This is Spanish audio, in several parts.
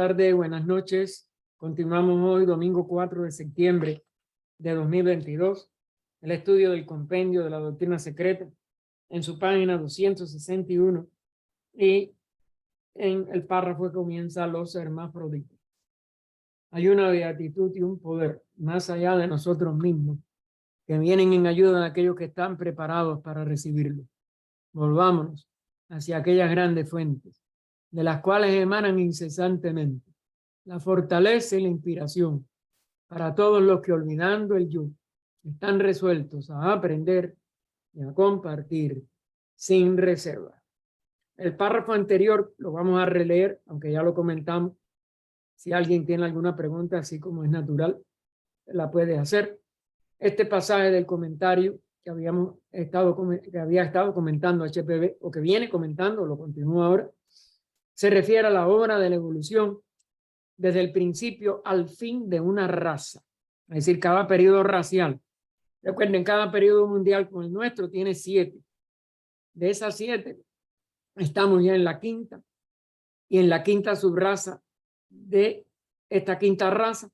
Tardes, buenas noches. Continuamos hoy, domingo 4 de septiembre de 2022, el estudio del compendio de la doctrina secreta en su página 261 y en el párrafo que comienza los hermafroditas. Hay una beatitud y un poder más allá de nosotros mismos que vienen en ayuda de aquellos que están preparados para recibirlo. Volvámonos hacia aquellas grandes fuentes de las cuales emanan incesantemente la fortaleza y la inspiración para todos los que, olvidando el yo, están resueltos a aprender y a compartir sin reserva. El párrafo anterior lo vamos a releer, aunque ya lo comentamos. Si alguien tiene alguna pregunta, así como es natural, la puede hacer. Este pasaje del comentario que había estado comentando HPB, o que viene comentando, lo continúa ahora, se refiere a la obra de la evolución desde el principio al fin de una raza, es decir, cada periodo racial. Recuerden, cada periodo mundial como el nuestro tiene 7. De esas 7, estamos ya en la quinta, y en la quinta subraza de esta quinta raza,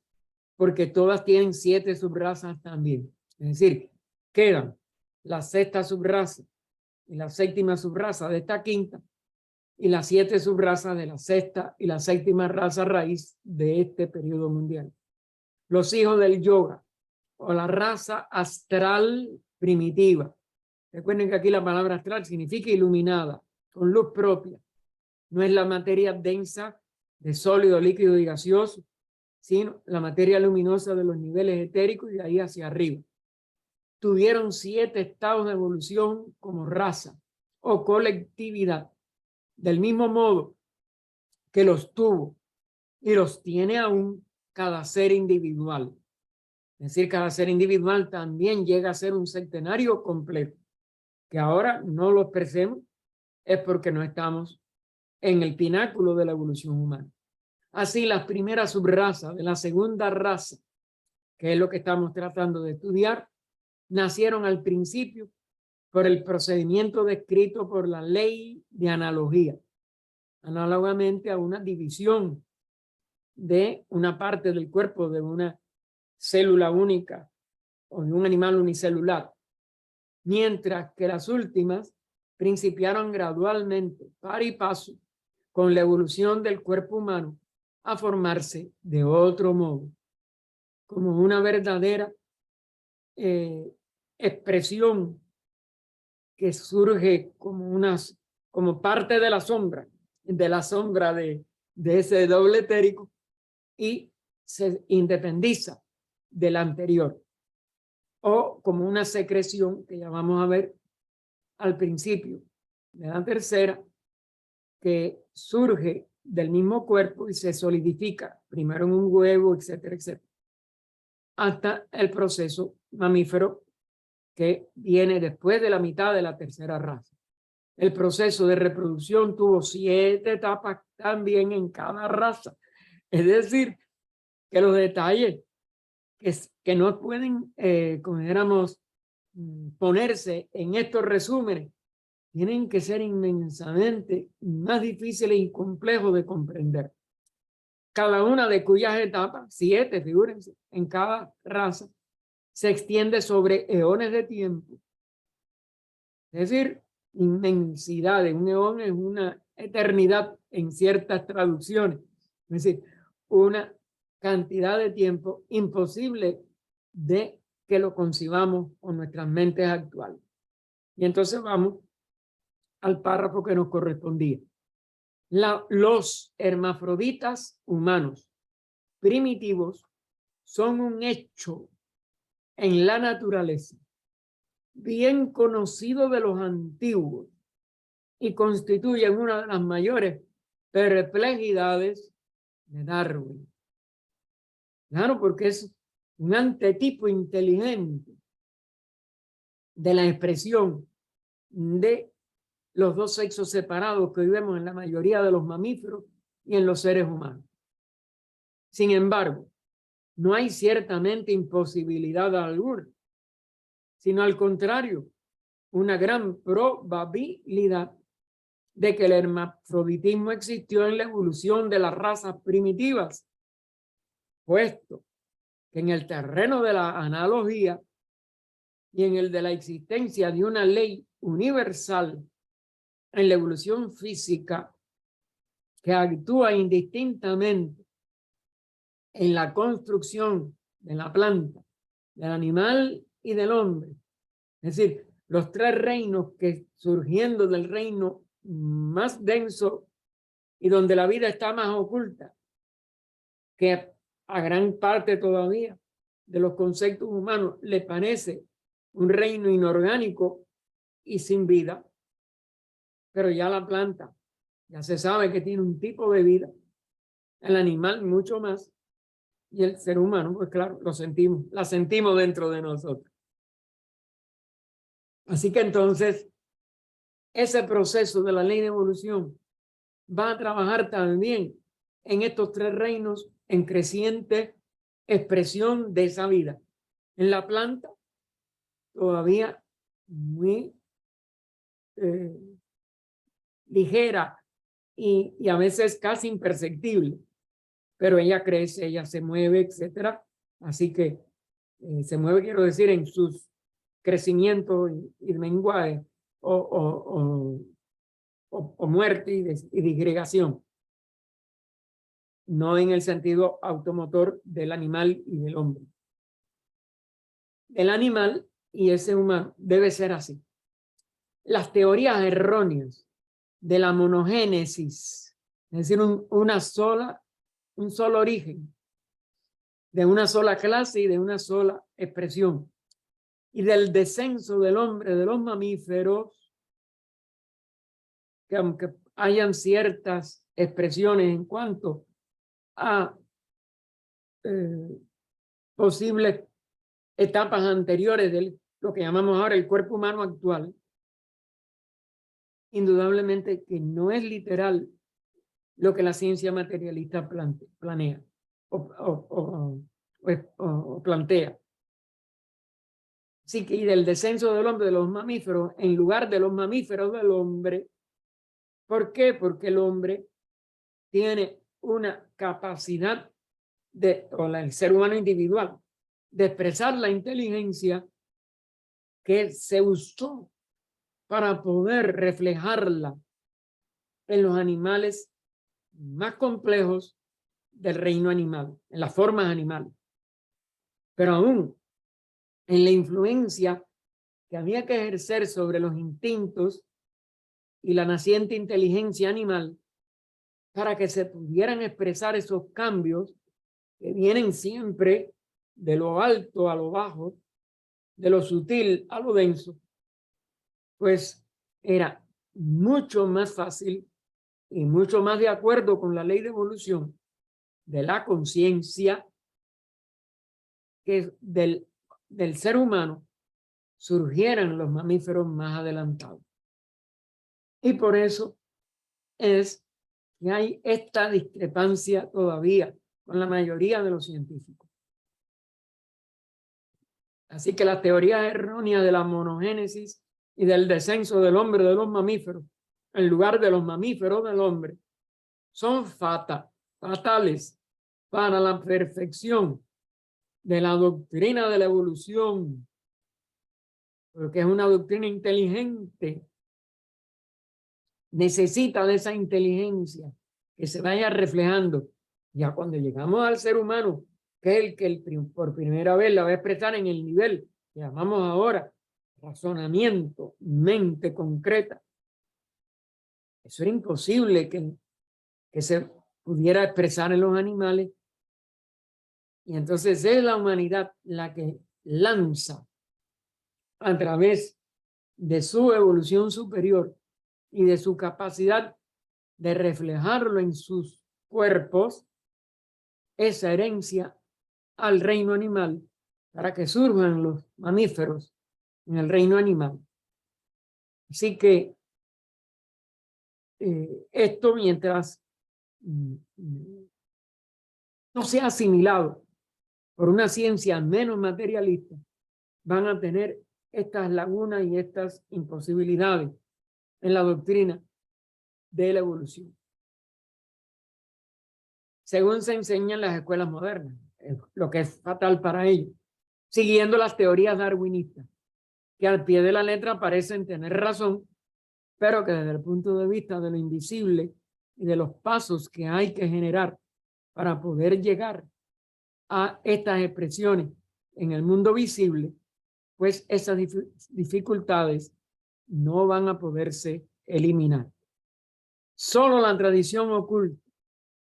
porque todas tienen 7 subrazas también. Es decir, quedan la sexta subraza y la séptima subraza de esta quinta, y las 7 subrazas de la sexta y la séptima raza raíz de este periodo mundial. Los hijos del yoga, o la raza astral primitiva. Recuerden que aquí la palabra astral significa iluminada, con luz propia. No es la materia densa de sólido, líquido y gaseoso, sino la materia luminosa de los niveles etéricos y de ahí hacia arriba. Tuvieron 7 estados de evolución como raza o colectividad, del mismo modo que los tuvo y los tiene aún cada ser individual. Es decir, cada ser individual también llega a ser un centenario completo. Que ahora no lo expresemos es porque no estamos en el pináculo de la evolución humana. Así, las primeras subrazas de la segunda raza, que es lo que estamos tratando de estudiar, nacieron al principio por el procedimiento descrito por la ley de analogía, análogamente a una división de una parte del cuerpo de una célula única o de un animal unicelular, mientras que las últimas principiaron gradualmente, par y paso, con la evolución del cuerpo humano a formarse de otro modo, como una verdadera expresión que surge como parte de la sombra de ese doble etérico, y se independiza del anterior, o como una secreción que ya vamos a ver al principio de la tercera, que surge del mismo cuerpo y se solidifica primero en un huevo, etcétera, etcétera, hasta el proceso mamífero que viene después de la mitad de la tercera raza. El proceso de reproducción tuvo 7 etapas también en cada raza. Es decir, que los detalles que no pueden, como dijéramos, ponerse en estos resúmenes, tienen que ser inmensamente más difíciles y complejos de comprender. Cada una de cuyas etapas, 7, figúrense, en cada raza, se extiende sobre eones de tiempo. Es decir, inmensidades. Un eón es una eternidad en ciertas traducciones. Es decir, una cantidad de tiempo imposible de que lo concibamos con nuestras mentes actuales. Y entonces vamos al párrafo que nos correspondía. Los hermafroditas humanos primitivos son un hecho en la naturaleza bien conocido de los antiguos y constituyen una de las mayores perplejidades de Darwin. Claro, porque es un antetipo inteligente de la expresión de los dos sexos separados que vivimos en la mayoría de los mamíferos y en los seres humanos. Sin embargo, no hay ciertamente imposibilidad alguna, sino al contrario, una gran probabilidad de que el hermafroditismo existió en la evolución de las razas primitivas, puesto que en el terreno de la analogía y en el de la existencia de una ley universal en la evolución física que actúa indistintamente en la construcción de la planta, del animal y del hombre. Es decir, los tres reinos que surgiendo del reino más denso y donde la vida está más oculta, que a gran parte todavía de los conceptos humanos le parece un reino inorgánico y sin vida, pero ya la planta ya se sabe que tiene un tipo de vida, el animal mucho más, y el ser humano, pues claro, lo sentimos, la sentimos dentro de nosotros. Así que entonces, ese proceso de la ley de evolución va a trabajar también en estos tres reinos en creciente expresión de esa vida. En la planta, todavía muy ligera y a veces casi imperceptible, pero ella crece, ella se mueve, etcétera. Así que se mueve, quiero decir, en sus crecimientos y menguaje o muerte y disgregación, no en el sentido automotor del animal y del hombre. El animal y ese humano debe ser así. Las teorías erróneas de la monogénesis, es decir, un solo origen, de una sola clase y de una sola expresión, y del descenso del hombre de los mamíferos, que aunque hayan ciertas expresiones en cuanto a posibles etapas anteriores de lo que llamamos ahora el cuerpo humano actual, indudablemente que no es literal lo que la ciencia materialista planea o plantea. Así que y del descenso del hombre de los mamíferos en lugar de los mamíferos del hombre. ¿Por qué? Porque el hombre tiene una capacidad o el ser humano individual, de expresar la inteligencia que se usó para poder reflejarla en los animales más complejos del reino animal, en las formas animales. Pero aún en la influencia que había que ejercer sobre los instintos y la naciente inteligencia animal para que se pudieran expresar esos cambios que vienen siempre de lo alto a lo bajo, de lo sutil a lo denso, pues era mucho más fácil y mucho más de acuerdo con la ley de evolución de la conciencia que del ser humano surgieran los mamíferos más adelantados. Y por eso es que hay esta discrepancia todavía con la mayoría de los científicos. Así que las teorías erróneas de la monogénesis y del descenso del hombre de los mamíferos en lugar de los mamíferos del hombre son fatales para la perfección de la doctrina de la evolución, porque es una doctrina inteligente. Necesita de esa inteligencia que se vaya reflejando. Ya cuando llegamos al ser humano, que es el que por primera vez la va a expresar en el nivel que llamamos ahora razonamiento, mente concreta. Eso era imposible que se pudiera expresar en los animales. Y entonces es la humanidad la que lanza a través de su evolución superior y de su capacidad de reflejarlo en sus cuerpos, esa herencia al reino animal para que surjan los mamíferos en el reino animal. Así que esto mientras no sea asimilado por una ciencia menos materialista, van a tener estas lagunas y estas imposibilidades en la doctrina de la evolución. Según se enseña en las escuelas modernas, lo que es fatal para ellos, siguiendo las teorías darwinistas, que al pie de la letra parecen tener razón, pero que desde el punto de vista de lo invisible y de los pasos que hay que generar para poder llegar a estas expresiones en el mundo visible, pues esas dificultades no van a poderse eliminar. Solo la tradición oculta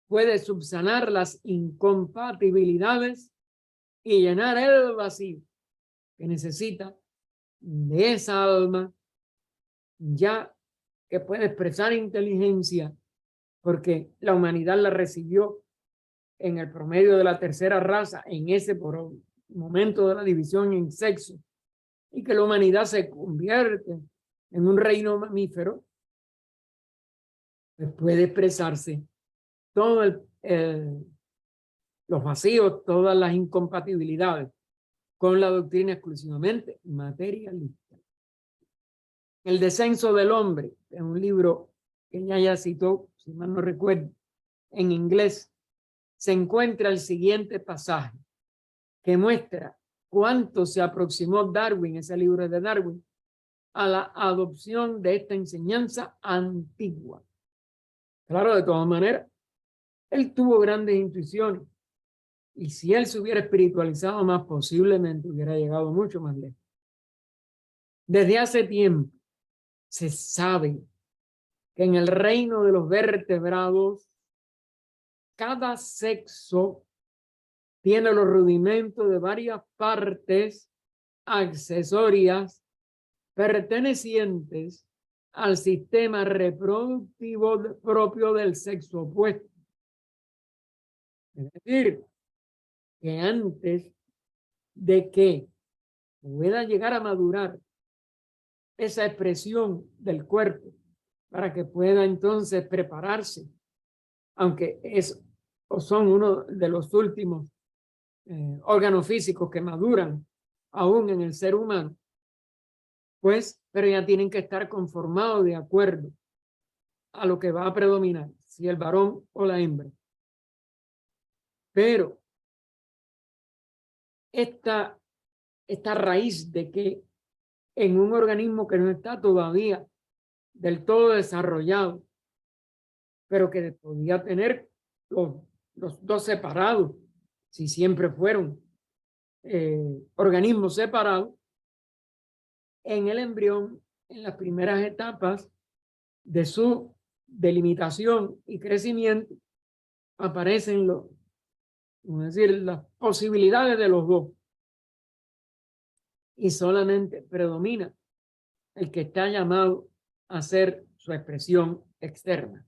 puede subsanar las incompatibilidades y llenar el vacío que necesita de esa alma ya que puede expresar inteligencia, porque la humanidad la recibió en el promedio de la tercera raza, en ese momento de la división en sexo, y que la humanidad se convierte en un reino mamífero, pues puede expresarse todo los vacíos, todas las incompatibilidades con la doctrina exclusivamente materialista. El descenso del hombre, es un libro que ella ya citó, si mal no recuerdo, en inglés, se encuentra el siguiente pasaje que muestra cuánto se aproximó Darwin, ese libro de Darwin, a la adopción de esta enseñanza antigua. Claro, de todas maneras, él tuvo grandes intuiciones y si él se hubiera espiritualizado más, posiblemente hubiera llegado mucho más lejos. Desde hace tiempo se sabe que en el reino de los vertebrados cada sexo tiene los rudimentos de varias partes accesorias pertenecientes al sistema reproductivo propio del sexo opuesto. Es decir, que antes de que pueda llegar a madurar esa expresión del cuerpo para que pueda entonces prepararse, aunque son uno de los últimos órganos físicos que maduran aún en el ser humano, pues, pero ya tienen que estar conformados de acuerdo a lo que va a predominar, si el varón o la hembra. Pero esta raíz de que en un organismo que no está todavía del todo desarrollado, pero que podía tener los dos separados, si siempre fueron organismos separados, en el embrión, en las primeras etapas de su delimitación y crecimiento, aparecen las posibilidades de los dos. Y solamente predomina el que está llamado a ser su expresión externa.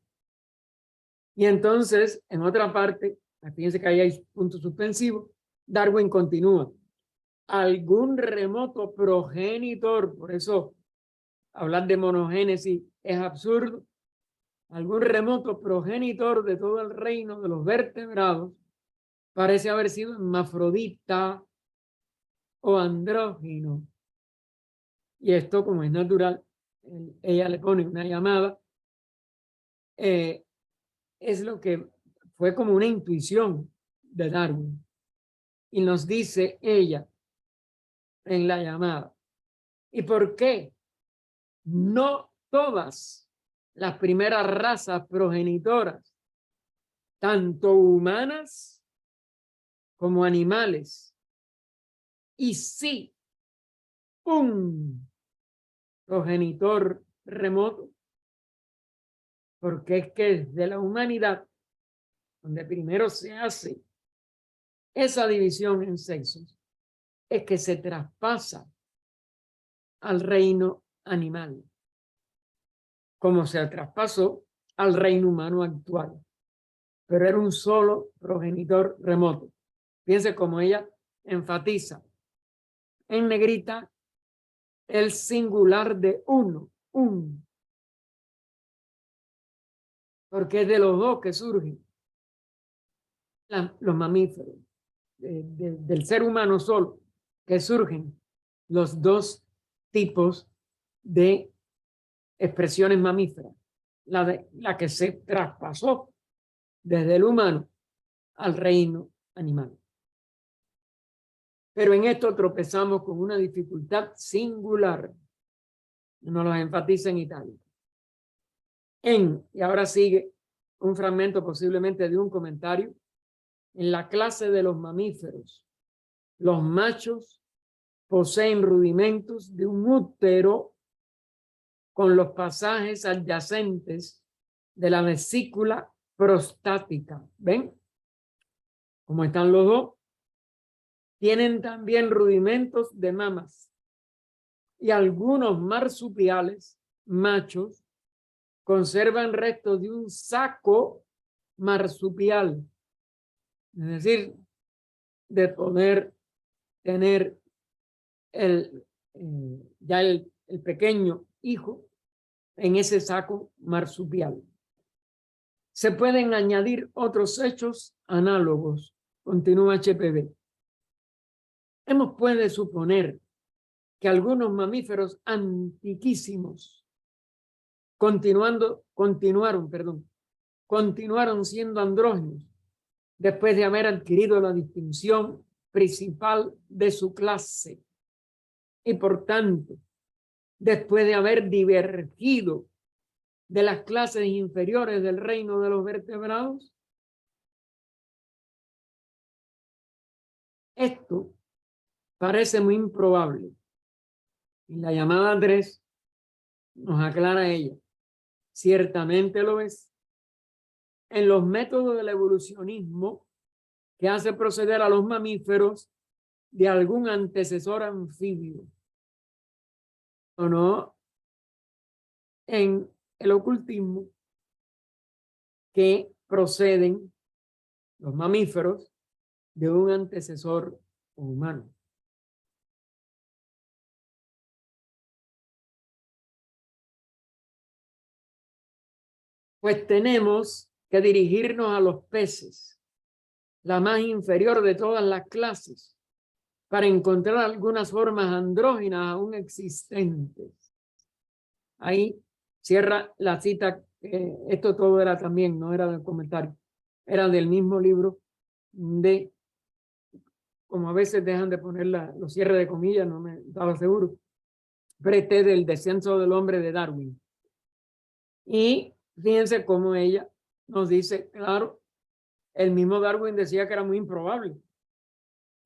Y entonces, en otra parte, fíjense que ahí hay punto suspensivo, Darwin continúa. Algún remoto progenitor, por eso hablar de monogénesis es absurdo, algún remoto progenitor de todo el reino de los vertebrados parece haber sido hermafrodita o andrógino. Y esto, como es natural, ella le pone una llamada, es lo que fue como una intuición de Darwin. Y nos dice ella en la llamada. ¿Y por qué no todas las primeras razas progenitoras, tanto humanas como animales, y sí un progenitor remoto? Porque es que es de la humanidad donde primero se hace esa división en sexos, es que se traspasa al reino animal, como se traspasó al reino humano actual. Pero era un solo progenitor remoto. Fíjense cómo ella enfatiza en negrita el singular de uno, un. Porque es de los dos que surgen los mamíferos, del ser humano solo, que surgen los dos tipos de expresiones mamíferas, la que se traspasó desde el humano al reino animal. Pero en esto tropezamos con una dificultad singular. Nos lo enfatiza en Italia. Y ahora sigue un fragmento posiblemente de un comentario. En la clase de los mamíferos, los machos poseen rudimentos de un útero con los pasajes adyacentes de la vesícula prostática. ¿Ven? Como están los dos. Tienen también rudimentos de mamas. Y algunos marsupiales machos conservan restos de un saco marsupial. Es decir, de poder tener ya el pequeño hijo en ese saco marsupial. Se pueden añadir otros hechos análogos, continúa HPV. Puede suponer que algunos mamíferos antiquísimos continuaron siendo andrógenos después de haber adquirido la distinción principal de su clase y por tanto después de haber divergido de las clases inferiores del reino de los vertebrados. Esto parece muy improbable. Y la llamada 3 nos aclara ella. Ciertamente lo es. En los métodos del evolucionismo que hace proceder a los mamíferos de algún antecesor anfibio. O no, en el ocultismo que proceden los mamíferos de un antecesor humano. Pues tenemos que dirigirnos a los peces, la más inferior de todas las clases, para encontrar algunas formas andróginas aún existentes. Ahí cierra la cita. Esto todo era también, no era del comentario, era del mismo libro de, como a veces dejan de poner los cierres de comillas, no me estaba seguro, pero este del descenso del hombre de Darwin. Y fíjense cómo ella nos dice, claro, el mismo Darwin decía que era muy improbable.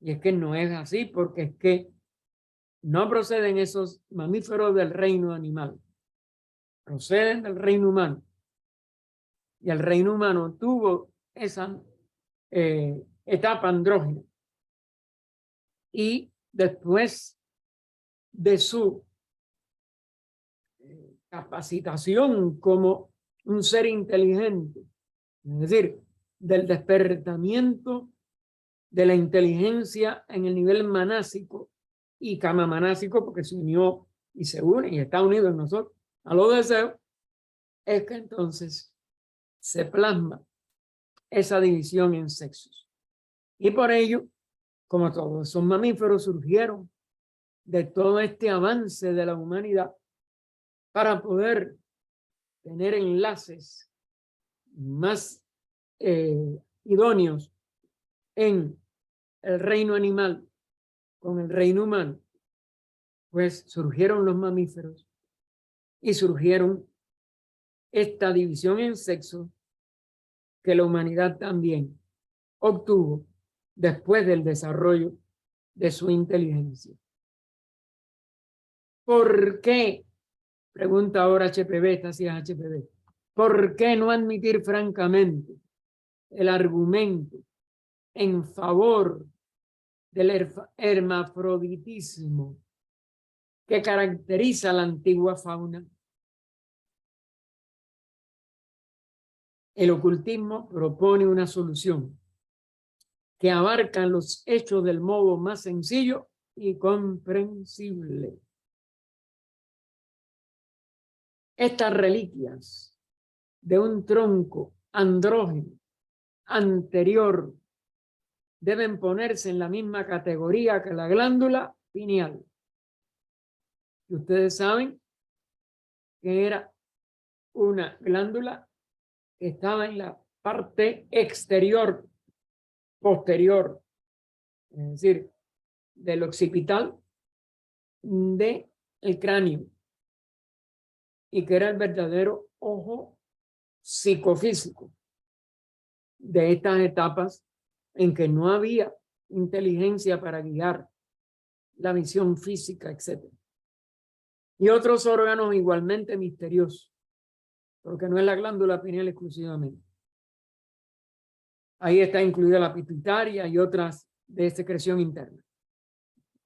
Y es que no es así, porque es que no proceden esos mamíferos del reino animal, proceden del reino humano. Y el reino humano tuvo esa etapa andrógena. Y después de su capacitación como un ser inteligente, es decir, del despertamiento de la inteligencia en el nivel manásico y camamanásico, porque se unió y se une y está unido en nosotros a los deseos, es que entonces se plasma esa división en sexos. Y por ello, como todos esos mamíferos surgieron de todo este avance de la humanidad para poder tener enlaces más idóneos en el reino animal con el reino humano, pues surgieron los mamíferos y surgieron esta división en sexo que la humanidad también obtuvo después del desarrollo de su inteligencia. ¿Por qué? Pregunta ahora HPV, esta sí es HPV. ¿Por qué no admitir francamente el argumento en favor del hermafroditismo que caracteriza la antigua fauna? El ocultismo propone una solución que abarca los hechos del modo más sencillo y comprensible. Estas reliquias de un tronco andrógeno anterior deben ponerse en la misma categoría que la glándula pineal. Y ustedes saben que era una glándula que estaba en la parte exterior, posterior, es decir, del occipital del cráneo, y que era el verdadero ojo psicofísico de estas etapas en que no había inteligencia para guiar la visión física, etc. Y otros órganos igualmente misteriosos, porque no es la glándula pineal exclusivamente. Ahí está incluida la pituitaria y otras de secreción interna,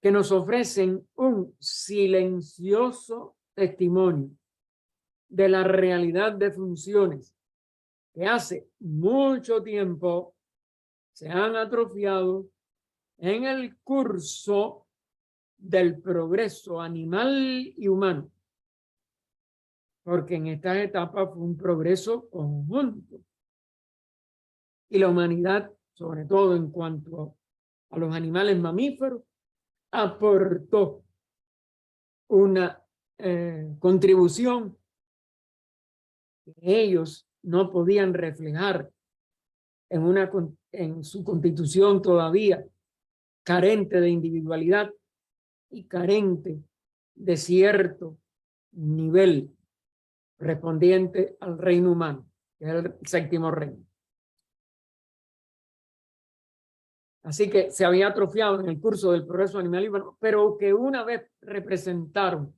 que nos ofrecen un silencioso testimonio de la realidad de funciones que hace mucho tiempo se han atrofiado en el curso del progreso animal y humano, porque en estas etapas fue un progreso conjunto y la humanidad, sobre todo en cuanto a los animales mamíferos, aportó una contribución que ellos no podían reflejar en su constitución todavía carente de individualidad y carente de cierto nivel respondiente al reino humano, que es el séptimo reino. Así que se había atrofiado en el curso del progreso animal y humano, pero que una vez representaron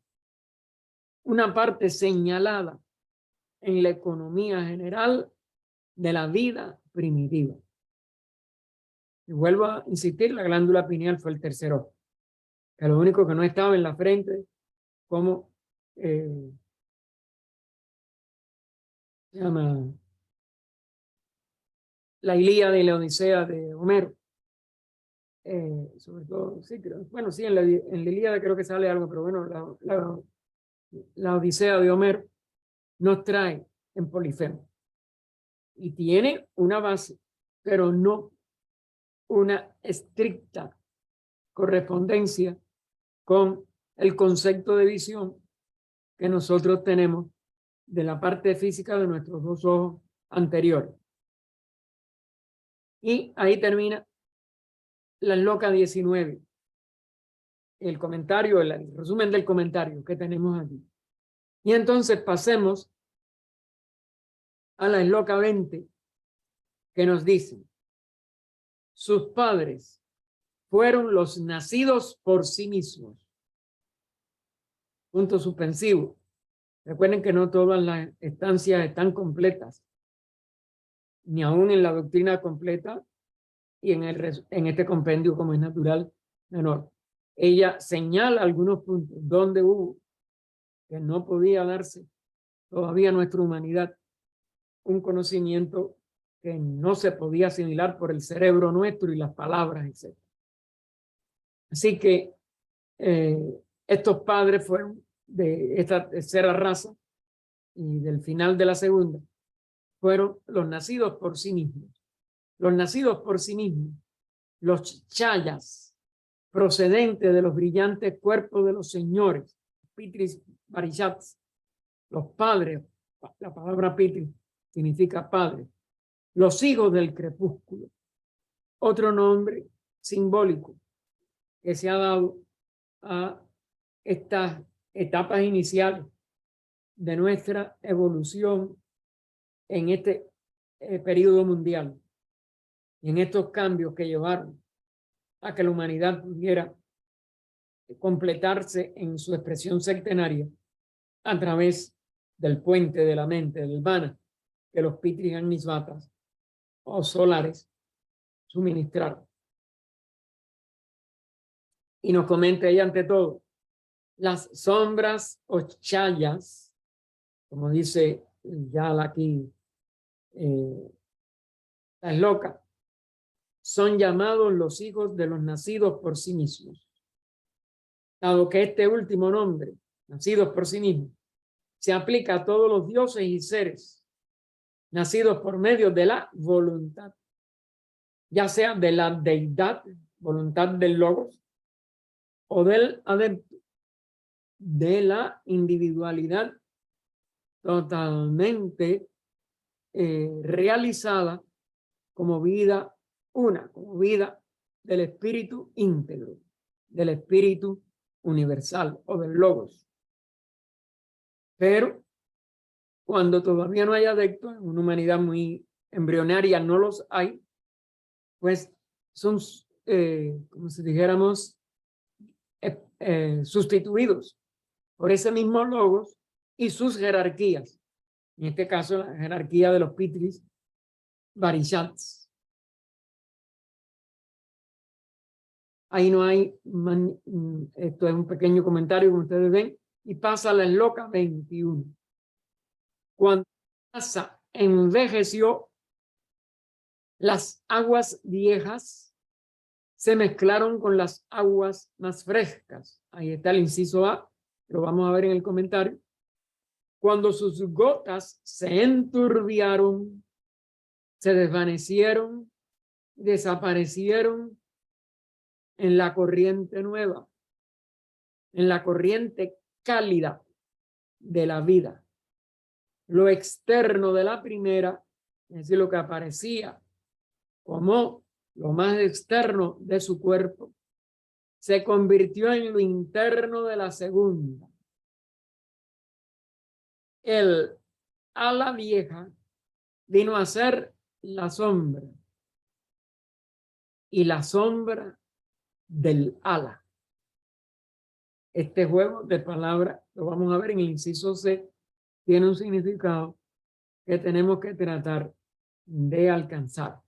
una parte señalada en la economía general de la vida primitiva. Y vuelvo a insistir, la glándula pineal fue el tercero, que lo único que no estaba en la frente, como se llama la Ilíada y la Odisea de Homero. Sobre todo, sí, creo, bueno, sí, en la Ilíada creo que sale algo, pero bueno, la Odisea de Homero nos trae en Polifemo y tiene una base, pero no una estricta correspondencia con el concepto de visión que nosotros tenemos de la parte física de nuestros dos ojos anteriores. Y ahí termina la Loca 19. El comentario, el resumen del comentario que tenemos aquí. Y entonces pasemos a la Loca 20, que nos dice: sus padres fueron los nacidos por sí mismos. Punto suspensivo. Recuerden que no todas las estancias están completas, ni aún en la doctrina completa y en este compendio como es natural menor. Ella señala algunos puntos donde hubo que no podía darse todavía a nuestra humanidad un conocimiento que no se podía asimilar por el cerebro nuestro y las palabras, etc. Así que estos padres fueron de esta tercera raza y del final de la segunda, fueron los nacidos por sí mismos. Los nacidos por sí mismos, los chayas, procedentes de los brillantes cuerpos de los señores, Pitris Barishats, los padres, la palabra Pitris significa padre, los hijos del crepúsculo, otro nombre simbólico que se ha dado a estas etapas iniciales de nuestra evolución en este periodo mundial y en estos cambios que llevaron a que la humanidad pudiera completarse en su expresión centenaria a través del puente de la mente, del vana, que los Pitris Agnisvatas o solares suministraron. Y nos comenta ella ante todo, las sombras o chayas, como dice ya aquí la loca, son llamados los hijos de los nacidos por sí mismos. Dado que este último nombre, nacidos por sí mismos, se aplica a todos los dioses y seres nacidos por medio de la voluntad, ya sea de la deidad, voluntad del logos, o del adepto, de la individualidad totalmente realizada como vida una, como vida del espíritu íntegro, del espíritu universal o del logos. Pero cuando todavía no hay adeptos, en una humanidad muy embrionaria no los hay, pues son, como si dijéramos, sustituidos por ese mismo logos y sus jerarquías. En este caso, la jerarquía de los Pitris Varishats. Ahí no hay, esto es un pequeño comentario, como ustedes ven, y pasa la esloca 21. Cuando Rasa envejeció, las aguas viejas se mezclaron con las aguas más frescas. Ahí está el inciso A, lo vamos a ver en el comentario. Cuando sus gotas se enturbiaron, se desvanecieron, desaparecieron en la corriente nueva, en la corriente cálida de la vida. Lo externo de la primera, es decir, lo que aparecía como lo más externo de su cuerpo, se convirtió en lo interno de la segunda. El ala vieja vino a ser la sombra y la sombra del ala. Este juego de palabras, lo vamos a ver en el inciso C, tiene un significado que tenemos que tratar de alcanzar.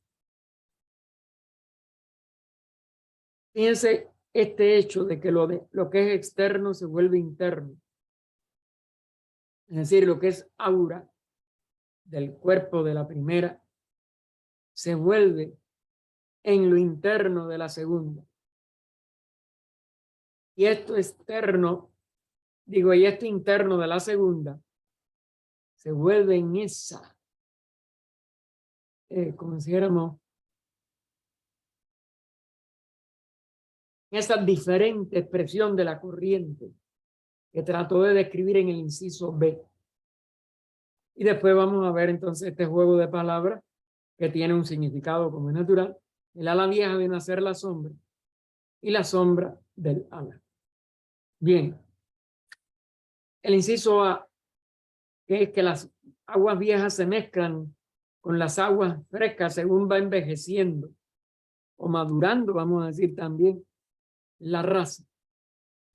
Fíjense este hecho de que lo que es externo se vuelve interno. Es decir, lo que es aura del cuerpo de la primera se vuelve en lo interno de la segunda. Y esto externo, digo, y esto interno de la segunda se vuelve en esa, como dijéramos, esa diferente expresión de la corriente que trató de describir en el inciso B. Y después vamos a ver entonces este juego de palabras que tiene un significado como es natural. El ala vieja viene a ser la sombra y la sombra del ala. Bien. El inciso A, que es que las aguas viejas se mezclan con las aguas frescas según va envejeciendo o madurando, vamos a decir también, la raza.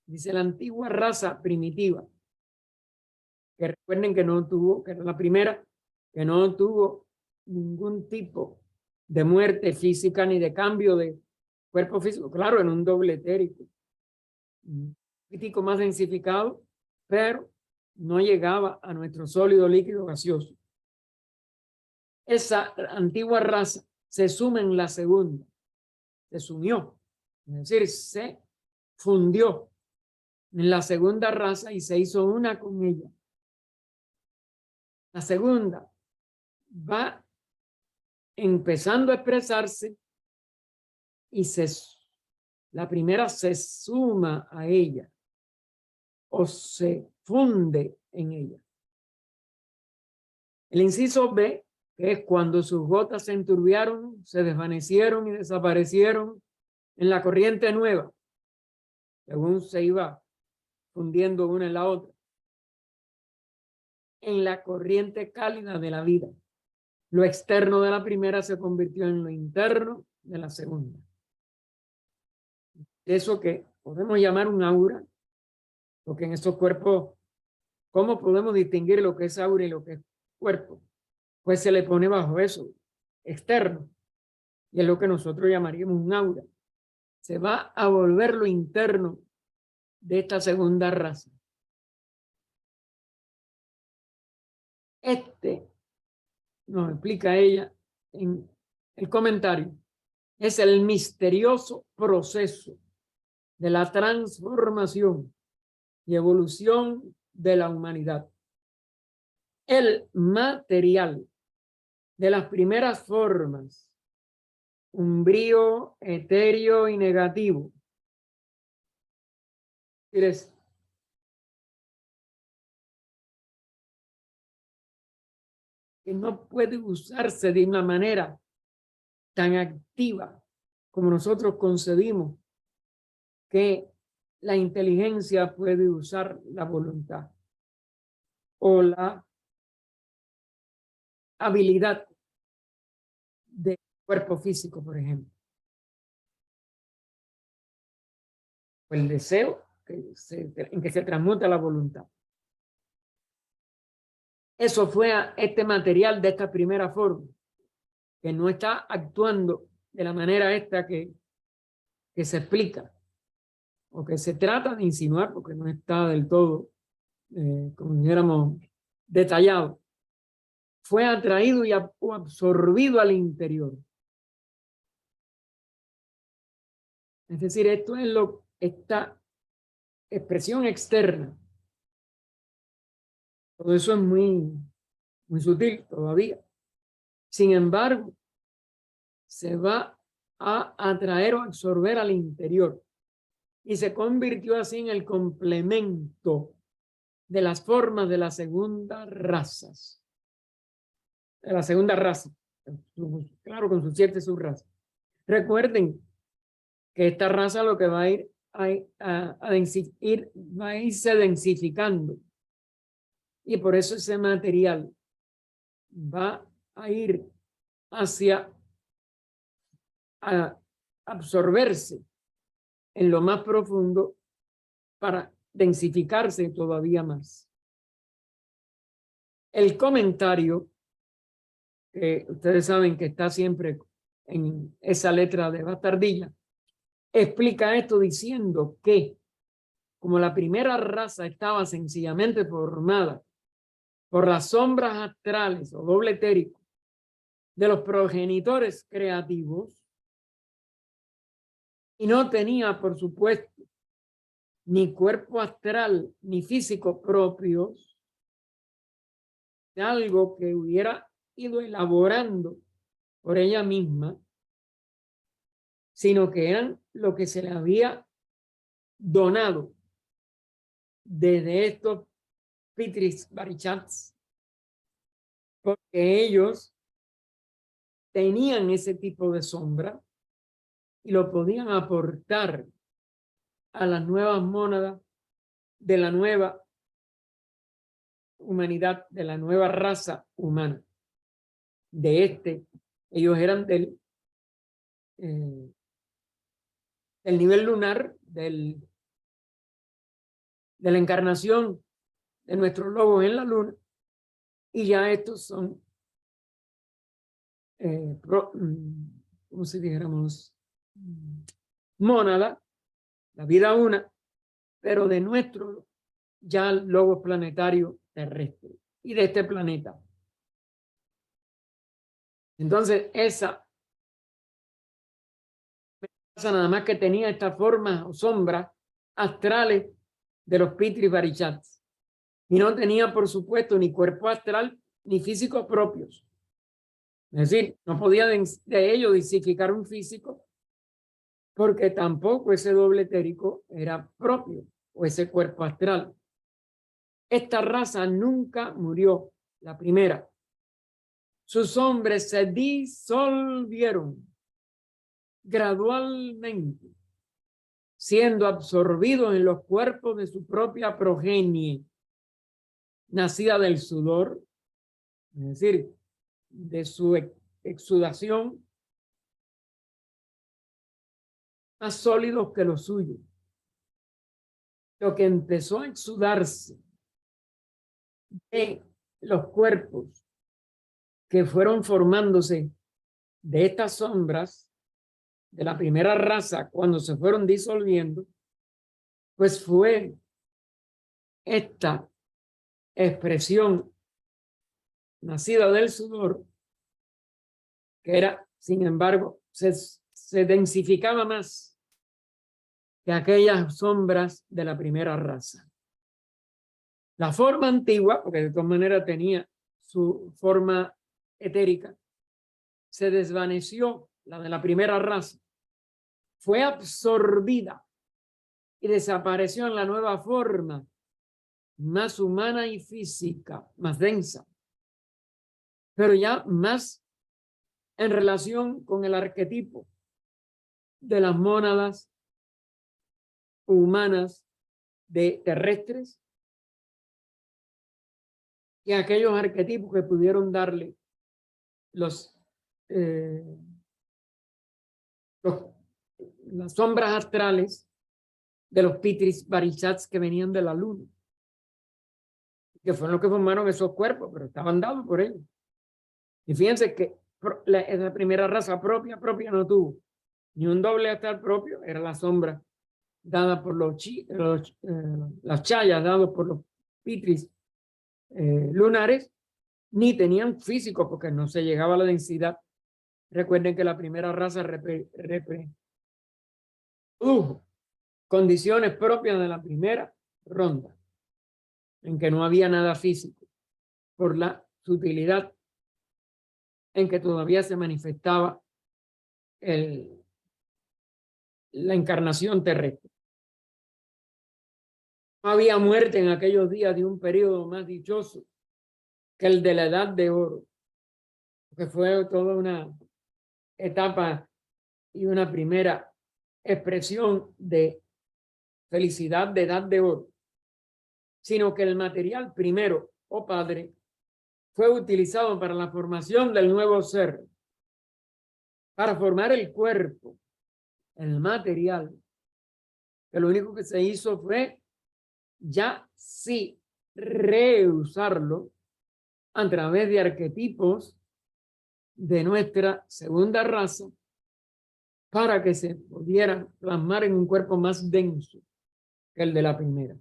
Dice la antigua raza primitiva, que recuerden que no tuvo, que era la primera, que no tuvo ningún tipo de muerte física ni de cambio de cuerpo físico, claro, en un doble etérico, un poquitico más densificado, pero no llegaba a nuestro sólido líquido gaseoso. Esa antigua raza se suma en la segunda, se sumió, es decir, se fundió en la segunda raza y se hizo una con ella. La segunda va empezando a expresarse y la primera se suma a ella o se funde en ella. El inciso B, que es cuando sus gotas se enturbiaron, se desvanecieron y desaparecieron en la corriente nueva, según se iba fundiendo una en la otra, en la corriente cálida de la vida. Lo externo de la primera se convirtió en lo interno de la segunda. Eso que podemos llamar un aura, porque en estos cuerpos, ¿cómo podemos distinguir lo que es aura y lo que es cuerpo? Pues se le pone bajo eso, externo, y es lo que nosotros llamaríamos un aura. Se va a volver lo interno de esta segunda raza. Nos explica ella en el comentario, es el misterioso proceso de la transformación y evolución de la humanidad. El material de las primeras formas, umbrío, etéreo y negativo, que no puede usarse de una manera tan activa como nosotros concebimos que la inteligencia puede usar la voluntad o la habilidad del cuerpo físico, por ejemplo. O el deseo en que se transmuta la voluntad. Eso fue este material de esta primera forma, que no está actuando de la manera esta que se explica o que se trata de insinuar, porque no está del todo, como dijéramos, detallado. Fue atraído o absorbido al interior. Es decir, esto es esta expresión externa. Todo eso es muy sutil todavía. Sin embargo, se va a atraer o absorber al interior y se convirtió así en el complemento de las formas de la segunda raza. De la segunda raza. Claro, con sus 7 subrazas. Recuerden que esta raza lo que va a ir va a irse densificando. Y por eso ese material va a ir hacia a absorberse en lo más profundo para densificarse todavía más. El comentario, que ustedes saben que está siempre en esa letra de bastardilla, explica esto diciendo que como la primera raza estaba sencillamente formada por las sombras astrales o doble etérico de los progenitores creativos y no tenía, por supuesto, ni cuerpo astral ni físico propios, de algo que hubiera ido elaborando por ella misma, sino que eran lo que se le había donado desde estos Pitris Barichats, porque ellos tenían ese tipo de sombra y lo podían aportar a las nuevas mónadas de la nueva humanidad, de la nueva raza humana. Ellos eran del nivel lunar, de la encarnación de nuestros lobos en la luna, y ya estos son, como si dijéramos, mónada, la vida una, pero de nuestro ya lobo planetario terrestre y de este planeta. Entonces, esa nada más que tenía estas formas o sombras astrales de los Pitris Barichats. Y no tenía, por supuesto, ni cuerpo astral ni físicos propios. Es decir, no podía de ello disificar un físico porque tampoco ese doble etérico era propio o ese cuerpo astral. Esta raza nunca murió, la primera. Sus hombres se disolvieron gradualmente, siendo absorbidos en los cuerpos de su propia progenie, nacida del sudor, es decir, de su exudación, más sólidos que los suyos. Lo que empezó a exudarse de los cuerpos que fueron formándose de estas sombras de la primera raza cuando se fueron disolviendo, pues fue esta expresión nacida del sudor, que era, sin embargo, se densificaba más que aquellas sombras de la primera raza. La forma antigua, porque de todas maneras tenía su forma etérica, se desvaneció, la de la primera raza, fue absorbida y desapareció en la nueva forma, más humana y física, más densa, pero ya más en relación con el arquetipo de las mónadas humanas de terrestres y aquellos arquetipos que pudieron darle los, las sombras astrales de los Pitris Barishats que venían de la luna, que fueron los que formaron esos cuerpos, pero estaban dados por ellos. Y fíjense que esa primera raza propia no tuvo ni un doble astral propio, era la sombra dada por las chayas dados por los Pitris lunares, ni tenían físico porque no se llegaba a la densidad. Recuerden que la primera raza condiciones propias de la primera ronda, en que no había nada físico, por la sutilidad en que todavía se manifestaba la encarnación terrestre. No había muerte en aquellos días de un periodo más dichoso que el de la Edad de Oro, que fue toda una etapa y una primera expresión de felicidad de Edad de Oro, sino que el material primero, oh Padre, fue utilizado para la formación del nuevo ser, para formar el cuerpo, el material, que lo único que se hizo fue ya sí reusarlo a través de arquetipos de nuestra segunda raza para que se pudiera plasmar en un cuerpo más denso que el de la primera.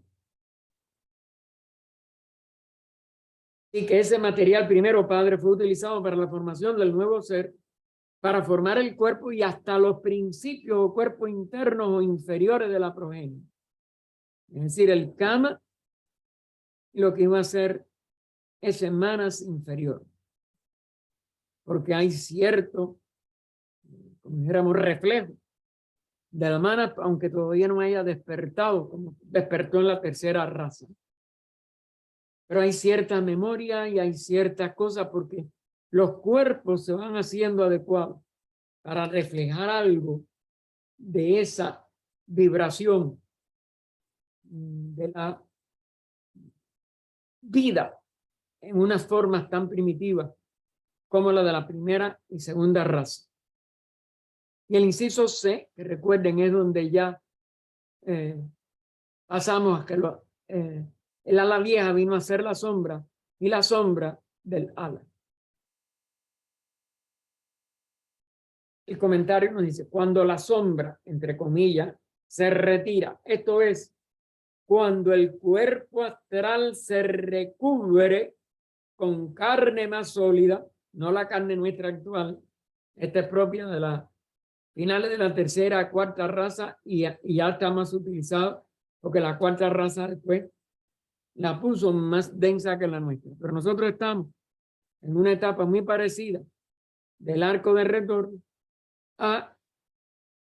Y que ese material primero, Padre, fue utilizado para la formación del nuevo ser, para formar el cuerpo y hasta los principios o cuerpos internos o inferiores de la progenie. Es decir, el Kama, lo que iba a ser ese manas inferior. Porque hay cierto, como dijéramos, reflejo de la mana, aunque todavía no haya despertado, como despertó en la tercera raza. Pero hay cierta memoria y hay ciertas cosas porque los cuerpos se van haciendo adecuados para reflejar algo de esa vibración de la vida en unas formas tan primitivas como la de la primera y segunda raza. Y el inciso C, que recuerden, es donde ya pasamos a que el ala vieja vino a ser la sombra y la sombra del ala. El comentario nos dice, cuando la sombra, entre comillas, se retira, esto es, cuando el cuerpo astral se recubre con carne más sólida, no la carne nuestra actual, esta es propia de las finales de la tercera, cuarta raza y ya está más utilizado porque la cuarta raza después la puso más densa que la nuestra. Pero nosotros estamos en una etapa muy parecida del arco de retorno a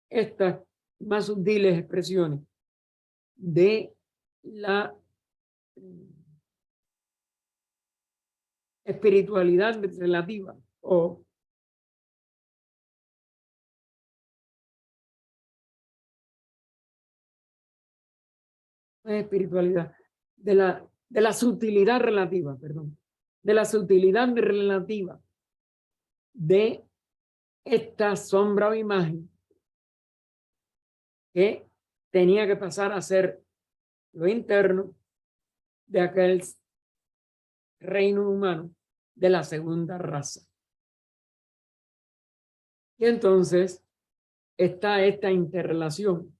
estas más sutiles expresiones de la espiritualidad relativa o espiritualidad, de la sutilidad relativa, perdón, de la sutilidad relativa de esta sombra o imagen que tenía que pasar a ser lo interno de aquel reino humano de la segunda raza. Y entonces está esta interrelación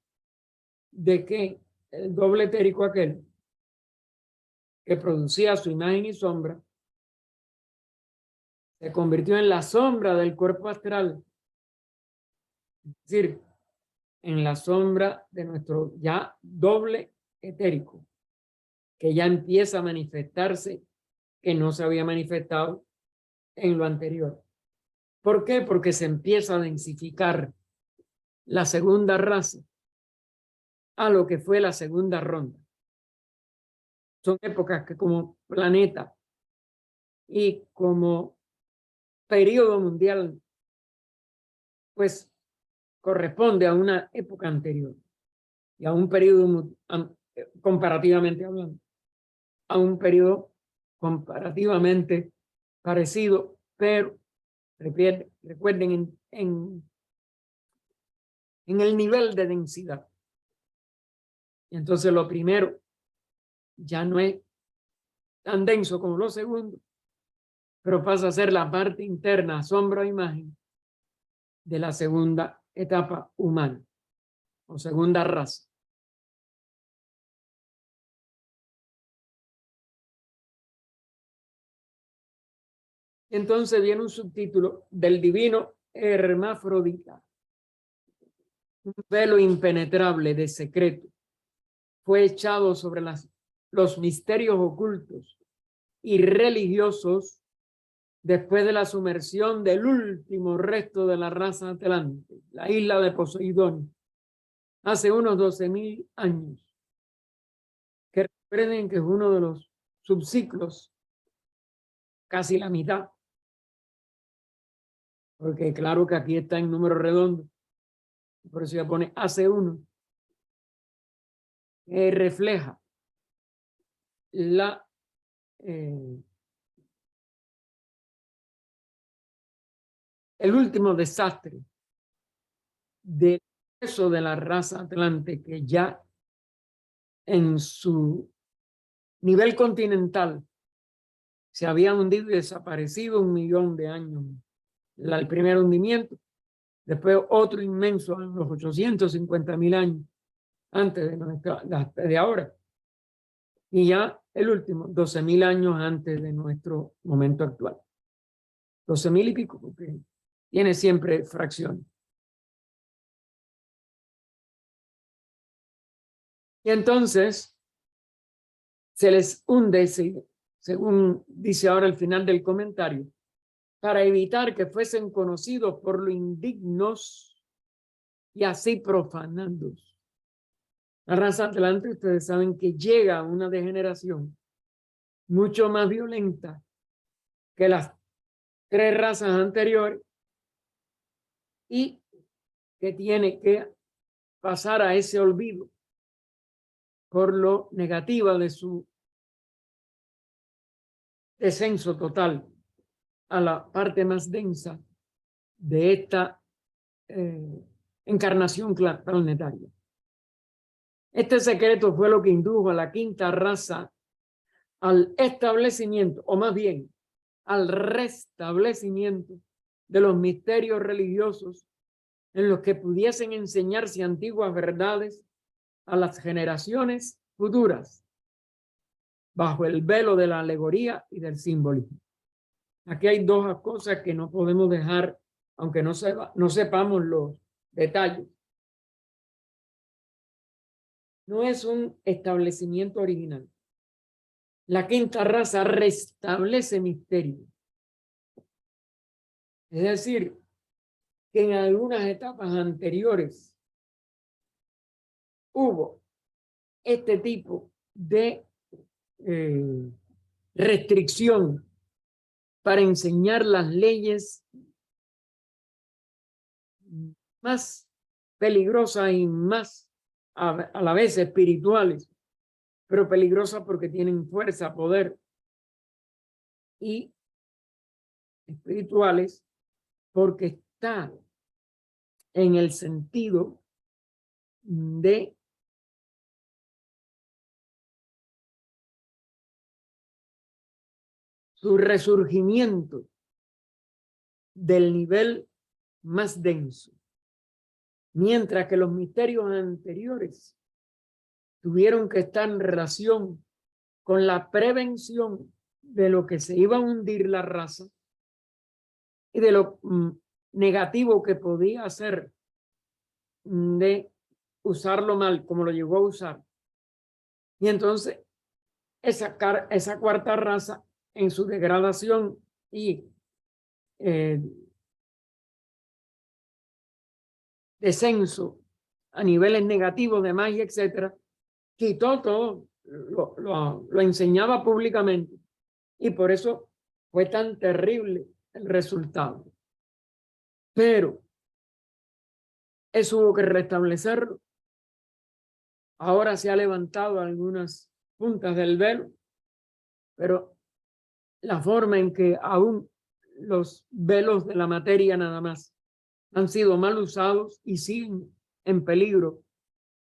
de que el doble etérico aquel que producía su imagen y sombra se convirtió en la sombra del cuerpo astral, es decir, en la sombra de nuestro ya doble etérico, que ya empieza a manifestarse, que no se había manifestado en lo anterior. ¿Por qué? Porque se empieza a densificar la segunda raza a lo que fue la segunda ronda. Son épocas que como planeta y como periodo mundial, pues corresponde a una época anterior y a un periodo, comparativamente hablando, a un periodo comparativamente parecido, pero recuerden en el nivel de densidad. Y entonces lo primero ya no es tan denso como lo segundo, pero pasa a ser la parte interna, sombra o imagen de la segunda etapa humana o segunda raza. Entonces viene un subtítulo del divino hermafrodita. Un velo impenetrable de secreto fue echado sobre los misterios ocultos y religiosos después de la sumersión del último resto de la raza atlante, la isla de Poseidón, hace unos 12.000 años. Que recuerden que es uno de los subciclos, casi la mitad, porque claro que aquí está en número redondo, por eso ya pone hace uno, que refleja la el último desastre de eso de la raza atlante, que ya en su nivel continental se había hundido y desaparecido 1.000.000 de años. El primer hundimiento, después otro inmenso en los 850.000 años antes de ahora, y ya el último 12.000 años antes de nuestro momento actual. 12.000 y pico, porque tiene siempre fracciones. Y entonces se les hunde, según dice ahora al final del comentario, para evitar que fuesen conocidos por lo indignos y así profanandos. La raza atlante, ustedes saben que llega a una degeneración mucho más violenta que las 3 razas anteriores y que tiene que pasar a ese olvido por lo negativa de su descenso total a la parte más densa de esta encarnación planetaria. Este secreto fue lo que indujo a la quinta raza al establecimiento, o más bien al restablecimiento de los misterios religiosos en los que pudiesen enseñarse antiguas verdades a las generaciones futuras bajo el velo de la alegoría y del simbolismo. Aquí hay dos cosas que no podemos dejar, aunque no sepamos los detalles. No es un establecimiento original. La quinta raza restablece misterio. Es decir, que en algunas etapas anteriores hubo este tipo de restricción para enseñar las leyes más peligrosas y más a la vez espirituales, pero peligrosas porque tienen fuerza, poder, y espirituales porque está en el sentido de su resurgimiento del nivel más denso, mientras que los misterios anteriores tuvieron que estar en relación con la prevención de lo que se iba a hundir la raza y de lo negativo que podía ser de usarlo mal, como lo llegó a usar. Y entonces esa cuarta raza, en su degradación y descenso a niveles negativos de magia, etcétera, quitó todo, lo enseñaba públicamente, y por eso fue tan terrible el resultado. Pero eso hubo que restablecerlo. Ahora se ha levantado algunas puntas del velo, pero la forma en que aún los velos de la materia nada más han sido mal usados y siguen en peligro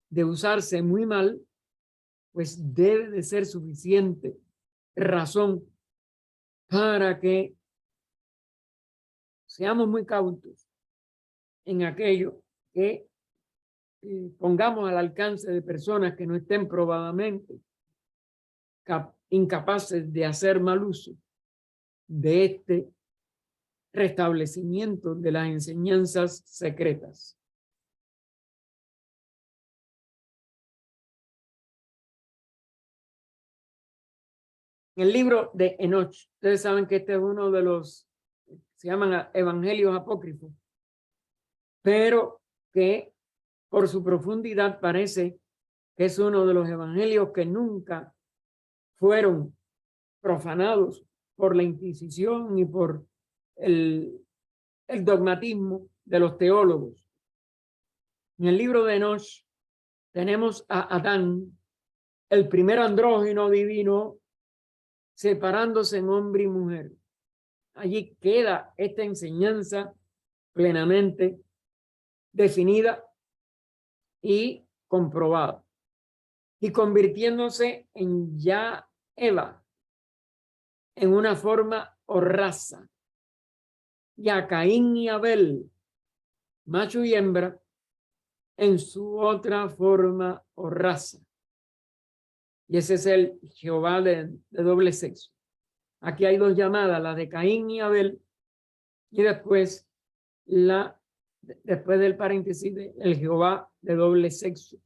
de usarse muy mal, pues debe de ser suficiente razón para que seamos muy cautos en aquello que pongamos al alcance de personas que no estén probadamente incapaces de hacer mal uso de este restablecimiento de las enseñanzas secretas. En el libro de Enoch, ustedes saben que este es uno de los, se llaman evangelios apócrifos, pero que por su profundidad parece que es uno de los evangelios que nunca fueron profanados por la Inquisición y por el dogmatismo de los teólogos. En el libro de Enoch tenemos a Adán, el primer andrógino divino, separándose en hombre y mujer. Allí queda esta enseñanza plenamente definida y comprobada, y convirtiéndose en ya Eva, en una forma o raza, y a Caín y Abel, macho y hembra, en su otra forma o raza. Y ese es el Jehová de doble sexo. Aquí hay dos llamadas, la de Caín y Abel, y después después del paréntesis, el Jehová de doble sexo.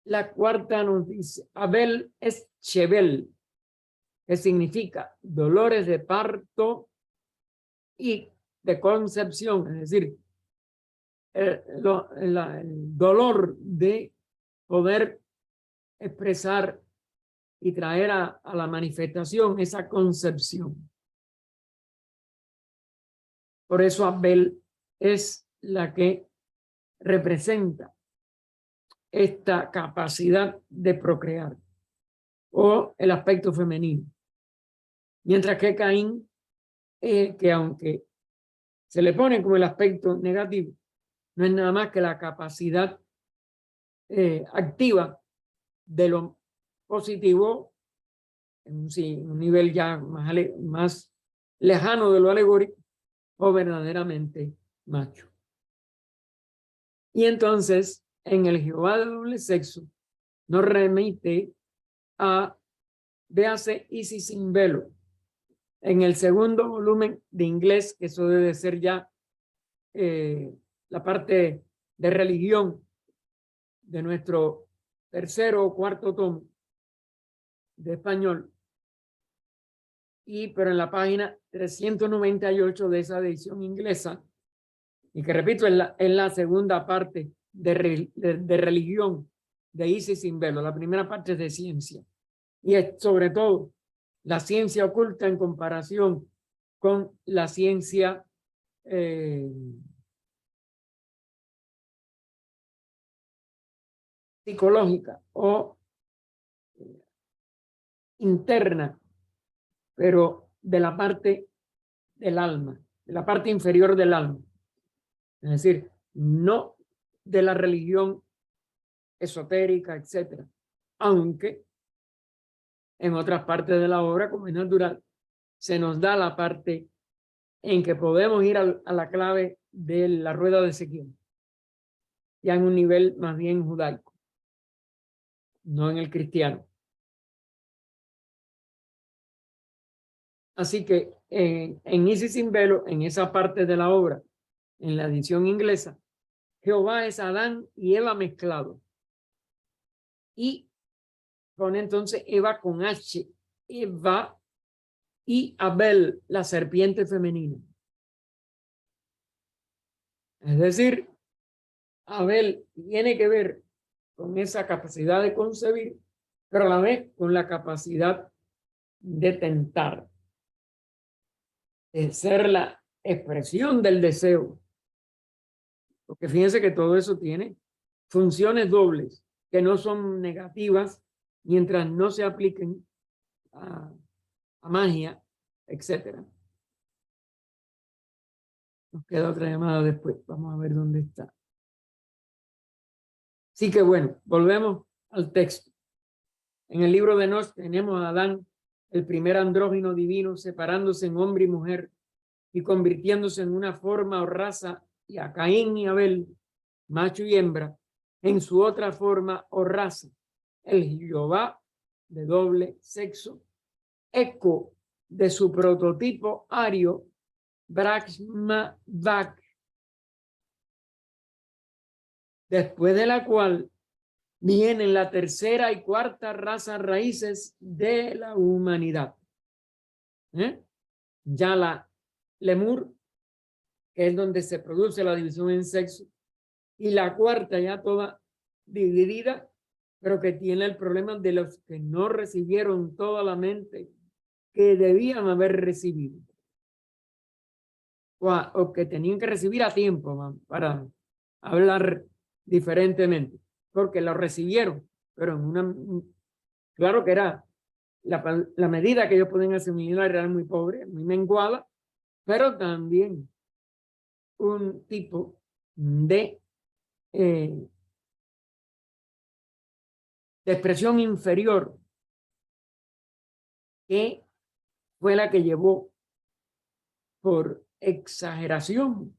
La cuarta nos dice, Abel es Shebel, que significa dolores de parto y de concepción, es decir, el dolor de poder expresar y traer a la manifestación esa concepción. Por eso Abel es la que representa esta capacidad de procrear o el aspecto femenino. Mientras que Caín, que aunque se le pone como el aspecto negativo, no es nada más que la capacidad activa de lo positivo en un nivel ya más lejano de lo alegórico o verdaderamente macho. Y entonces, en el Jehová de doble sexo, nos remite a, véase, Isis sin velo, en el segundo volumen de inglés, que eso debe ser ya la parte de religión de nuestro tercero o cuarto tomo de español, pero en la página 398 de esa edición inglesa, y que repito, en la segunda parte de religión de Isis sin velo. La primera parte es de ciencia, y es sobre todo la ciencia oculta en comparación con la ciencia psicológica o interna, pero de la parte del alma, de la parte inferior del alma. Es decir, no de la religión esotérica, etcétera, aunque en otras partes de la obra, como es natural, se nos da la parte en que podemos ir a la clave de la rueda de Ezequiel, ya en un nivel más bien judaico, no en el cristiano. Así que en Isis sin velo, en esa parte de la obra, en la edición inglesa, Jehová es Adán y Eva mezclado. Y pone entonces Eva con H, Eva y Abel, la serpiente femenina. Es decir, Abel tiene que ver con esa capacidad de concebir pero a la vez con la capacidad de tentar, de ser la expresión del deseo. Porque fíjense que todo eso tiene funciones dobles, que no son negativas mientras no se apliquen a magia, etcétera. Nos queda otra llamada después. Vamos a ver dónde está. Así que bueno, volvemos al texto. En el libro de Enoc tenemos a Adán, el primer andrógino divino, separándose en hombre y mujer y convirtiéndose en una forma o raza, y a Caín y Abel, macho y hembra, en su otra forma o raza, el Jehová de doble sexo, eco de su prototipo ario, Brahma Vak, después de la cual vienen la tercera y cuarta raza raíces de la humanidad. Ya la Lemur, que es donde se produce la división en sexo, y la cuarta ya toda dividida, pero que tiene el problema de los que no recibieron toda la mente que debían haber recibido, o que tenían que recibir a tiempo, para hablar diferentemente, porque lo recibieron, pero en una, claro que era la medida que ellos podían asimilar era muy pobre, muy menguada, pero también un tipo de expresión inferior que fue la que llevó por exageración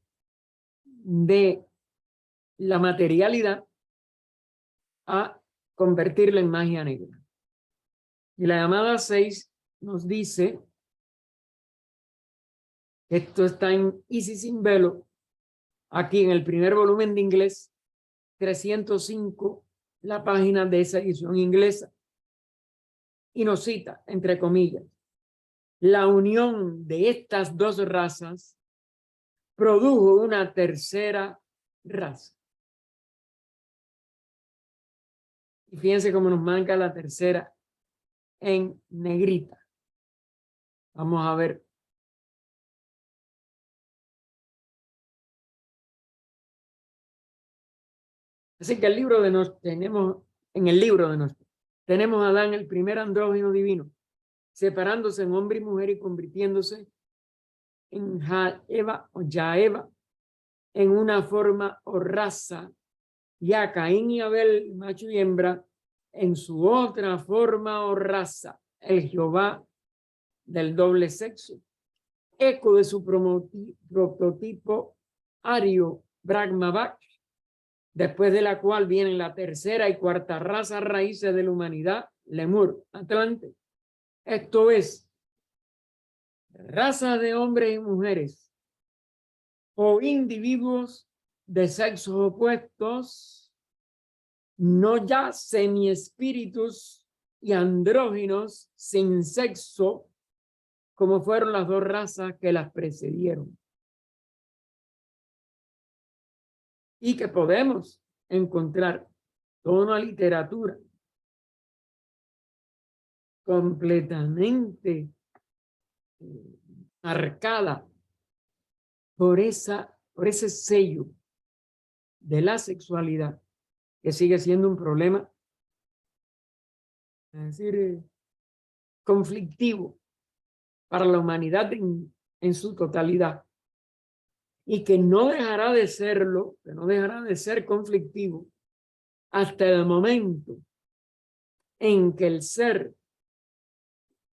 de la materialidad a convertirla en magia negra. Y la llamada 6 nos dice, esto está en Isis sin velo, aquí en el primer volumen de inglés, 305, la página de esa edición inglesa, y nos cita, entre comillas, la unión de estas dos razas produjo una tercera raza. Y fíjense cómo nos marca la tercera en negrita. Vamos a ver. Así que el libro de Enoc tenemos, en el libro de Enoc, tenemos a Adán, el primer andrógino divino, separándose en hombre y mujer y convirtiéndose en Jaeva o Yaeva, en una forma o raza, y a Caín y Abel, macho y hembra, en su otra forma o raza, el Jehová del doble sexo, eco de su prototipo ario Brahmavak, después de la cual vienen la tercera y cuarta raza raíces de la humanidad, Lemur, Atlante. Esto es, razas de hombres y mujeres o individuos de sexos opuestos, no ya semiespíritus y andróginos sin sexo, como fueron las dos razas que las precedieron. Y que podemos encontrar toda una literatura completamente marcada por ese sello de la sexualidad, que sigue siendo un problema, es decir, conflictivo para la humanidad en su totalidad, y que no dejará de serlo, que no dejará de ser conflictivo hasta el momento en que el ser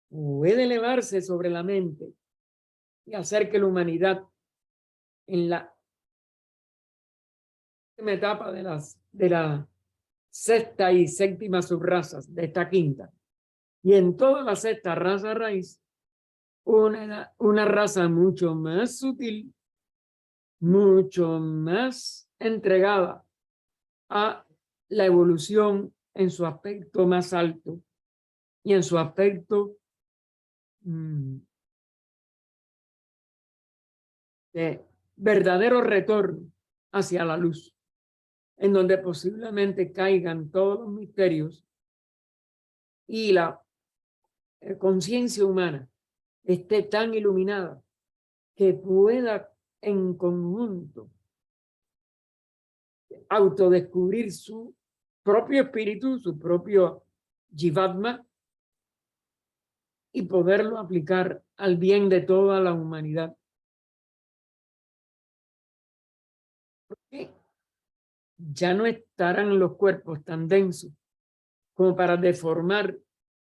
puede elevarse sobre la mente y hacer que la humanidad en la etapa de la sexta y séptima subrazas de esta quinta, y en toda la sexta raza raíz, una raza mucho más sutil, mucho más entregada a la evolución en su aspecto más alto y en su aspecto de verdadero retorno hacia la luz, en donde posiblemente caigan todos los misterios y la conciencia humana esté tan iluminada que pueda en conjunto autodescubrir su propio espíritu, su propio Jivatma, y poderlo aplicar al bien de toda la humanidad. Porque ya no estarán los cuerpos tan densos como para deformar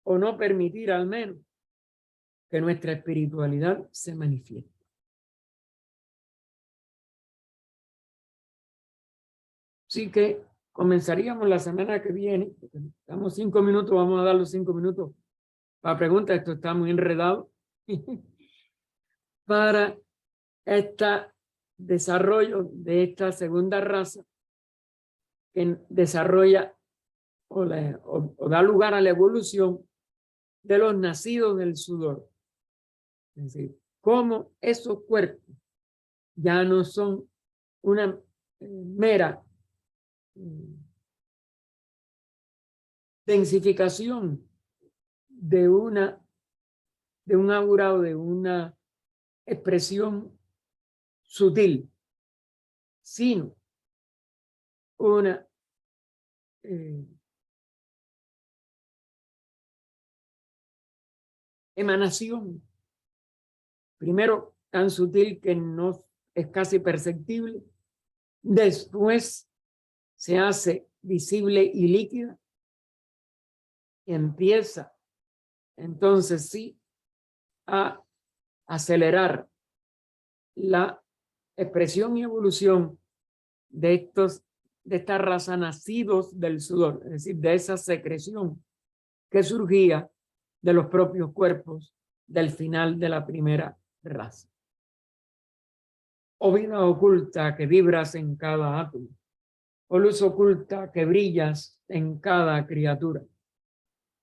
o no permitir al menos que nuestra espiritualidad se manifieste. Así que comenzaríamos la semana que viene. Estamos 5 minutos, vamos a dar los 5 minutos para preguntas. Esto está muy enredado. Para este desarrollo de esta segunda raza que desarrolla o da lugar a la evolución de los nacidos del sudor. Es decir, cómo esos cuerpos ya no son una mera densificación de un aura o de una expresión sutil, sino una emanación, primero tan sutil que no es casi perceptible, después se hace visible y líquida, y empieza entonces sí a acelerar la expresión y evolución de esta raza nacidos del sudor, es decir, de esa secreción que surgía de los propios cuerpos del final de la primera raza. O vida oculta que vibras en cada átomo, o luz oculta que brillas en cada criatura,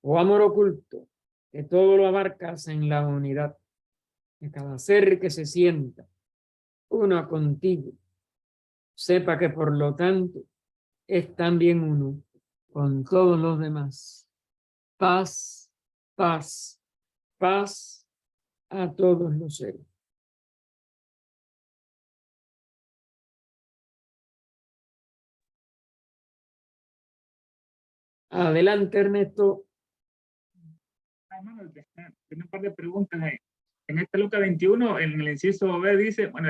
o amor oculto que todo lo abarcas en la unidad de cada ser que se sienta uno contigo. Sepa que por lo tanto es también uno con todos los demás. Paz, paz, paz a todos los seres. Adelante, Ernesto. Hermano, tiene un par de preguntas ahí. En esta Lucas 21, en el inciso B dice, bueno,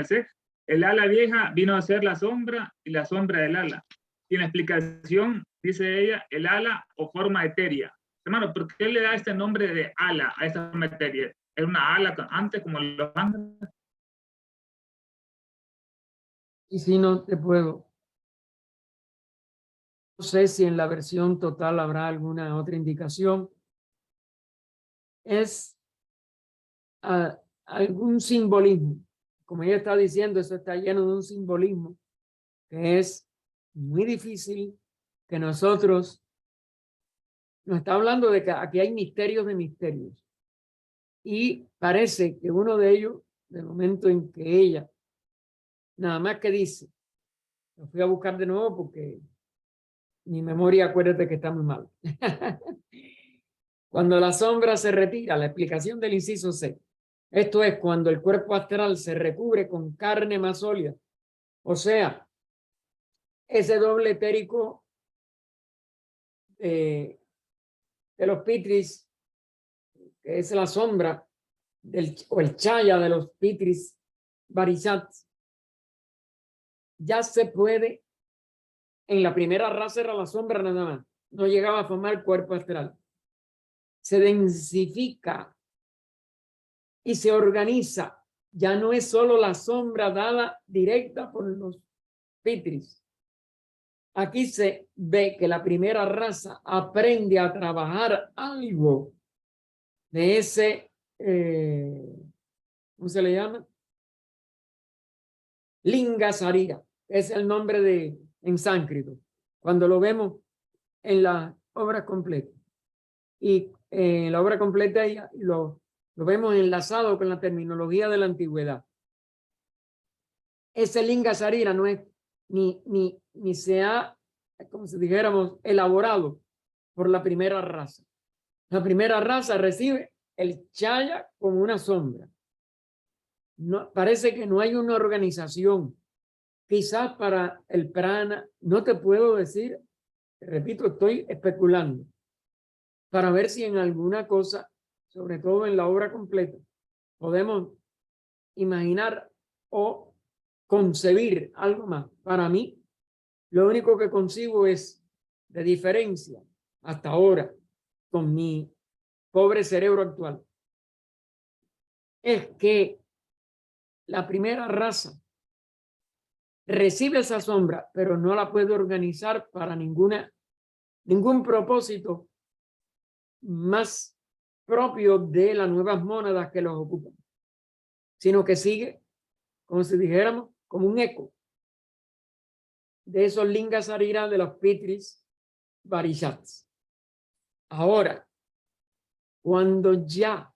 el ala vieja vino a ser la sombra y la sombra del ala. Y en la explicación dice ella, el ala o forma etérea. Hermano, ¿por qué le da este nombre de ala a esta forma etérea? ¿Era una ala antes como los ángeles? Y si no te puedo. No sé si en la versión total habrá alguna otra indicación. Es algún simbolismo. Como ella está diciendo, eso está lleno de un simbolismo que es muy difícil que nosotros... Nos está hablando de que aquí hay misterios de misterios. Y parece que uno de ellos, del momento en que ella, nada más que dice, lo fui a buscar de nuevo porque mi memoria, acuérdate que está muy mal. Cuando la sombra se retira, la explicación del inciso C. Esto es cuando el cuerpo astral se recubre con carne más sólida. O sea, ese doble etérico de los pitris, que es la sombra o el chaya de los pitris varishats, ya se puede, en la primera raza era la sombra nada más, no llegaba a formar cuerpo astral. Se densifica y se organiza, ya no es solo la sombra dada directa por los pitris. Aquí se ve que la primera raza aprende a trabajar algo de ese, ¿cómo se le llama? Linga Sarira, es el nombre en sánscrito, cuando lo vemos en la obra completa. Y en la obra completa lo vemos enlazado con la terminología de la antigüedad. Ese Linga Sarira no es ni se ha, como si dijéramos, elaborado por la primera raza. La primera raza recibe el chaya como una sombra. No, parece que no hay una organización. Quizás para el prana, no te puedo decir, repito, estoy especulando, para ver si en alguna cosa, sobre todo en la obra completa, podemos imaginar o concebir algo más. Para mí, lo único que concibo es de diferencia hasta ahora con mi pobre cerebro actual, es que la primera raza recibe esa sombra, pero no la puede organizar para ningún propósito más propio de las nuevas mónadas que los ocupan, sino que sigue, como si dijéramos, como un eco de esos lingas sarira de los pitris varishats. Ahora, cuando ya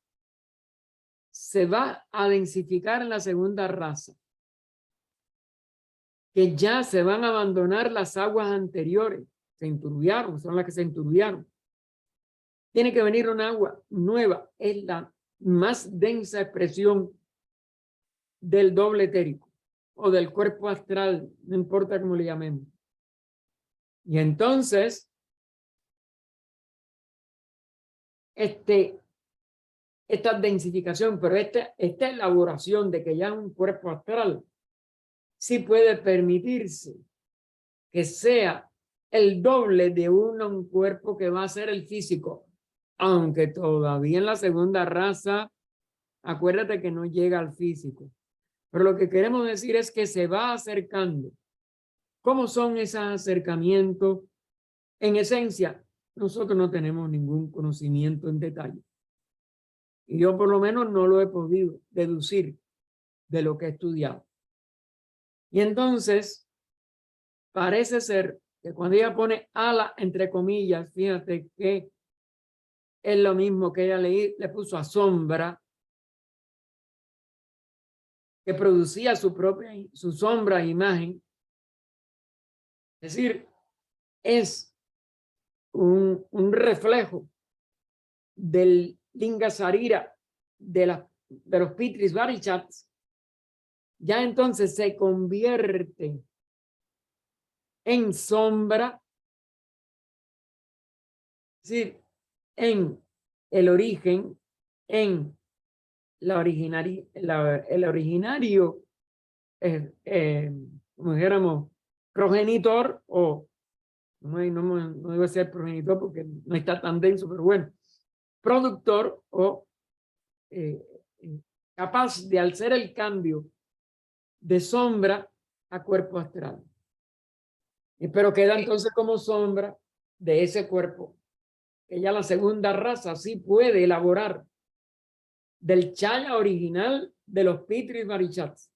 se va a densificar en la segunda raza, que ya se van a abandonar las aguas anteriores, se enturbiaron, son las que se enturbiaron. Tiene que venir un agua nueva, es la más densa expresión del doble etérico o del cuerpo astral, no importa cómo le llamemos. Y entonces, esta densificación, pero esta elaboración de que ya es un cuerpo astral, sí puede permitirse que sea el doble de un cuerpo que va a ser el físico, aunque todavía en la segunda raza, acuérdate que no llega al físico. Pero lo que queremos decir es que se va acercando. ¿Cómo son esos acercamientos? En esencia, nosotros no tenemos ningún conocimiento en detalle. Y yo por lo menos no lo he podido deducir de lo que he estudiado. Y entonces, parece ser que cuando ella pone ala entre comillas, fíjate que es lo mismo que ella le puso a sombra, que producía su sombra e imagen. Es decir, es un reflejo del linga sarira de los pitris varishats. Ya entonces se convierte en sombra, es decir, en el origen, en el originario, como dijéramos, progenitor, o no debe ser progenitor porque no está tan denso, pero bueno, productor o capaz de hacer el cambio de sombra a cuerpo astral. Pero queda entonces como sombra de ese cuerpo, que ya la segunda raza sí puede elaborar del chaya original de los pitris varishats.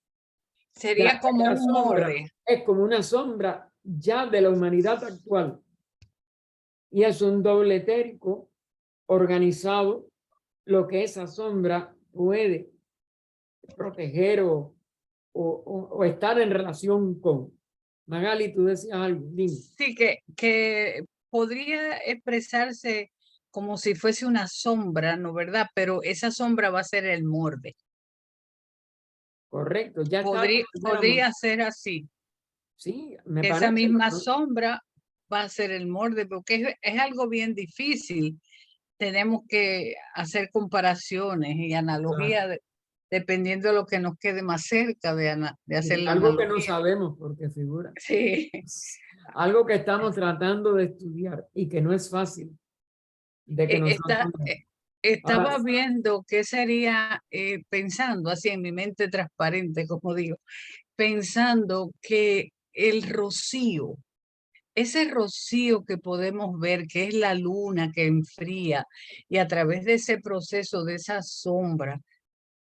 Sería como un molde. Es como una sombra ya de la humanidad actual. Y es un doble etérico organizado, lo que esa sombra puede proteger o estar en relación con. Magali, tú decías algo, dime. Sí, que podría expresarse como si fuese una sombra, ¿no verdad? Pero esa sombra va a ser el molde. Correcto, ya podría ser así. Sí, me parece. Esa misma sombra va a ser el molde, porque es algo bien difícil. Tenemos que hacer comparaciones y analogías dependiendo de lo que nos quede más cerca de hacer la algo analogía. Que no sabemos porque figura. Sí. Algo que estamos tratando de estudiar y que no es fácil. De que estaba viendo qué sería, pensando así en mi mente transparente, como digo, pensando que el rocío, ese rocío que podemos ver, que es la luna que enfría, y a través de ese proceso, de esa sombra,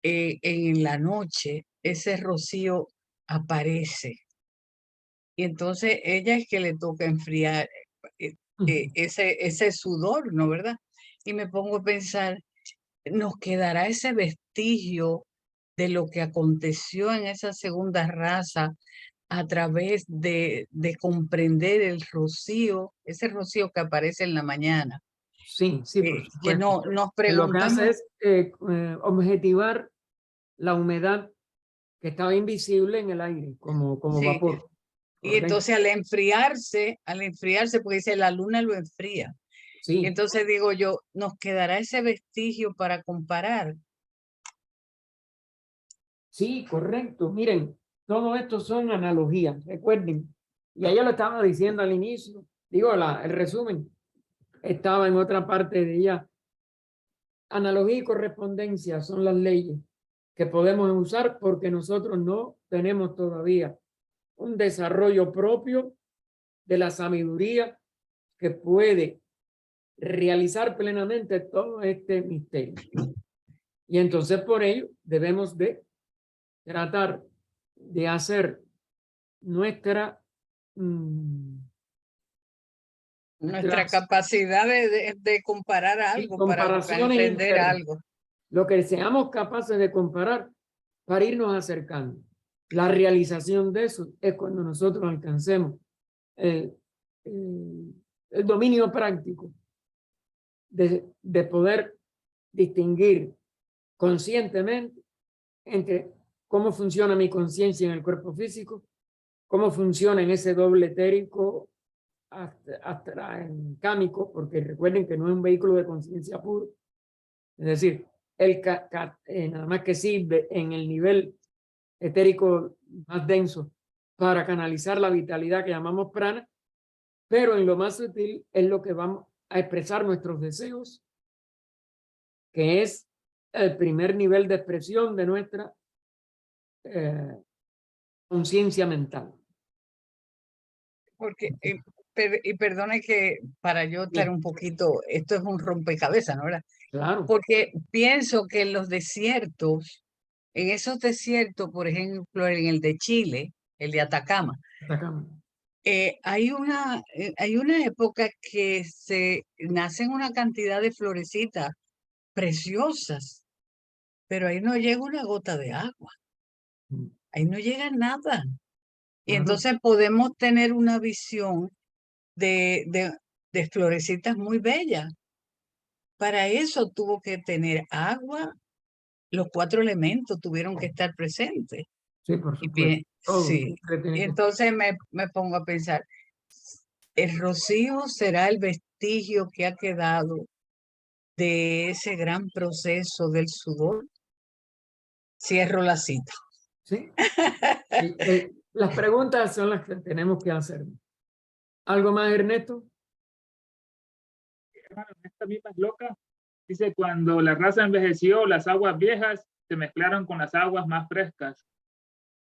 en la noche, ese rocío aparece. Y entonces ella es que le toca enfriar ese sudor, ¿no verdad? Y me pongo a pensar, ¿nos quedará ese vestigio de lo que aconteció en esa segunda raza a través de comprender el rocío, ese rocío que aparece en la mañana, Sí, sí, por que supuesto. nos Lo que preguntamos. hace es objetivar la humedad que estaba invisible en el aire, como Sí, vapor. y Correcto. entonces al enfriarse, porque dice la luna lo enfría. Sí, Y entonces digo yo, ¿nos quedará ese vestigio para comparar? sí, correcto. Miren, todo esto son analogías, recuerden. Y ella lo estaba diciendo al inicio. Digo, el resumen estaba en otra parte de ella. Analogía y correspondencia son las leyes que podemos usar porque nosotros no tenemos todavía un desarrollo propio de la sabiduría que puede realizar plenamente todo este misterio. Y entonces por ello debemos de tratar de hacer nuestra Nuestra capacidad de comparar algo para comparaciones entender internas, algo. lo que seamos capaces de comparar para irnos acercando. La realización de eso es cuando nosotros alcancemos el dominio práctico de poder distinguir conscientemente entre cómo funciona mi conciencia en el cuerpo físico, cómo funciona en ese doble etérico cámico, porque recuerden que no es un vehículo de conciencia puro, es decir, nada más que sirve en el nivel etérico más denso para canalizar la vitalidad que llamamos prana, pero en lo más sutil es lo que vamos a expresar nuestros deseos, que es el primer nivel de expresión de nuestra conciencia mental. Porque, y perdone que para yo estar un poquito, esto es un rompecabezas, ¿no? ¿Verdad? Claro. Porque pienso que en los desiertos, en esos desiertos, por ejemplo, en el de Chile, el de Atacama, hay una época que se nacen una cantidad de florecitas preciosas, pero ahí no llega una gota de agua, ahí no llega nada. Y entonces podemos tener una visión de florecitas muy bellas. Para eso tuvo que tener agua, los 4 elementos tuvieron que estar presentes. Sí, por Y supuesto. sí, y entonces me pongo a pensar, ¿el rocío será el vestigio que ha quedado de ese gran proceso del sudor? Cierro la cita. Sí. Las preguntas son las que tenemos que hacer. ¿Algo más, Ernesto? Hermano, esta misma es loca. Dice, cuando la raza envejeció, las aguas viejas se mezclaron con las aguas más frescas.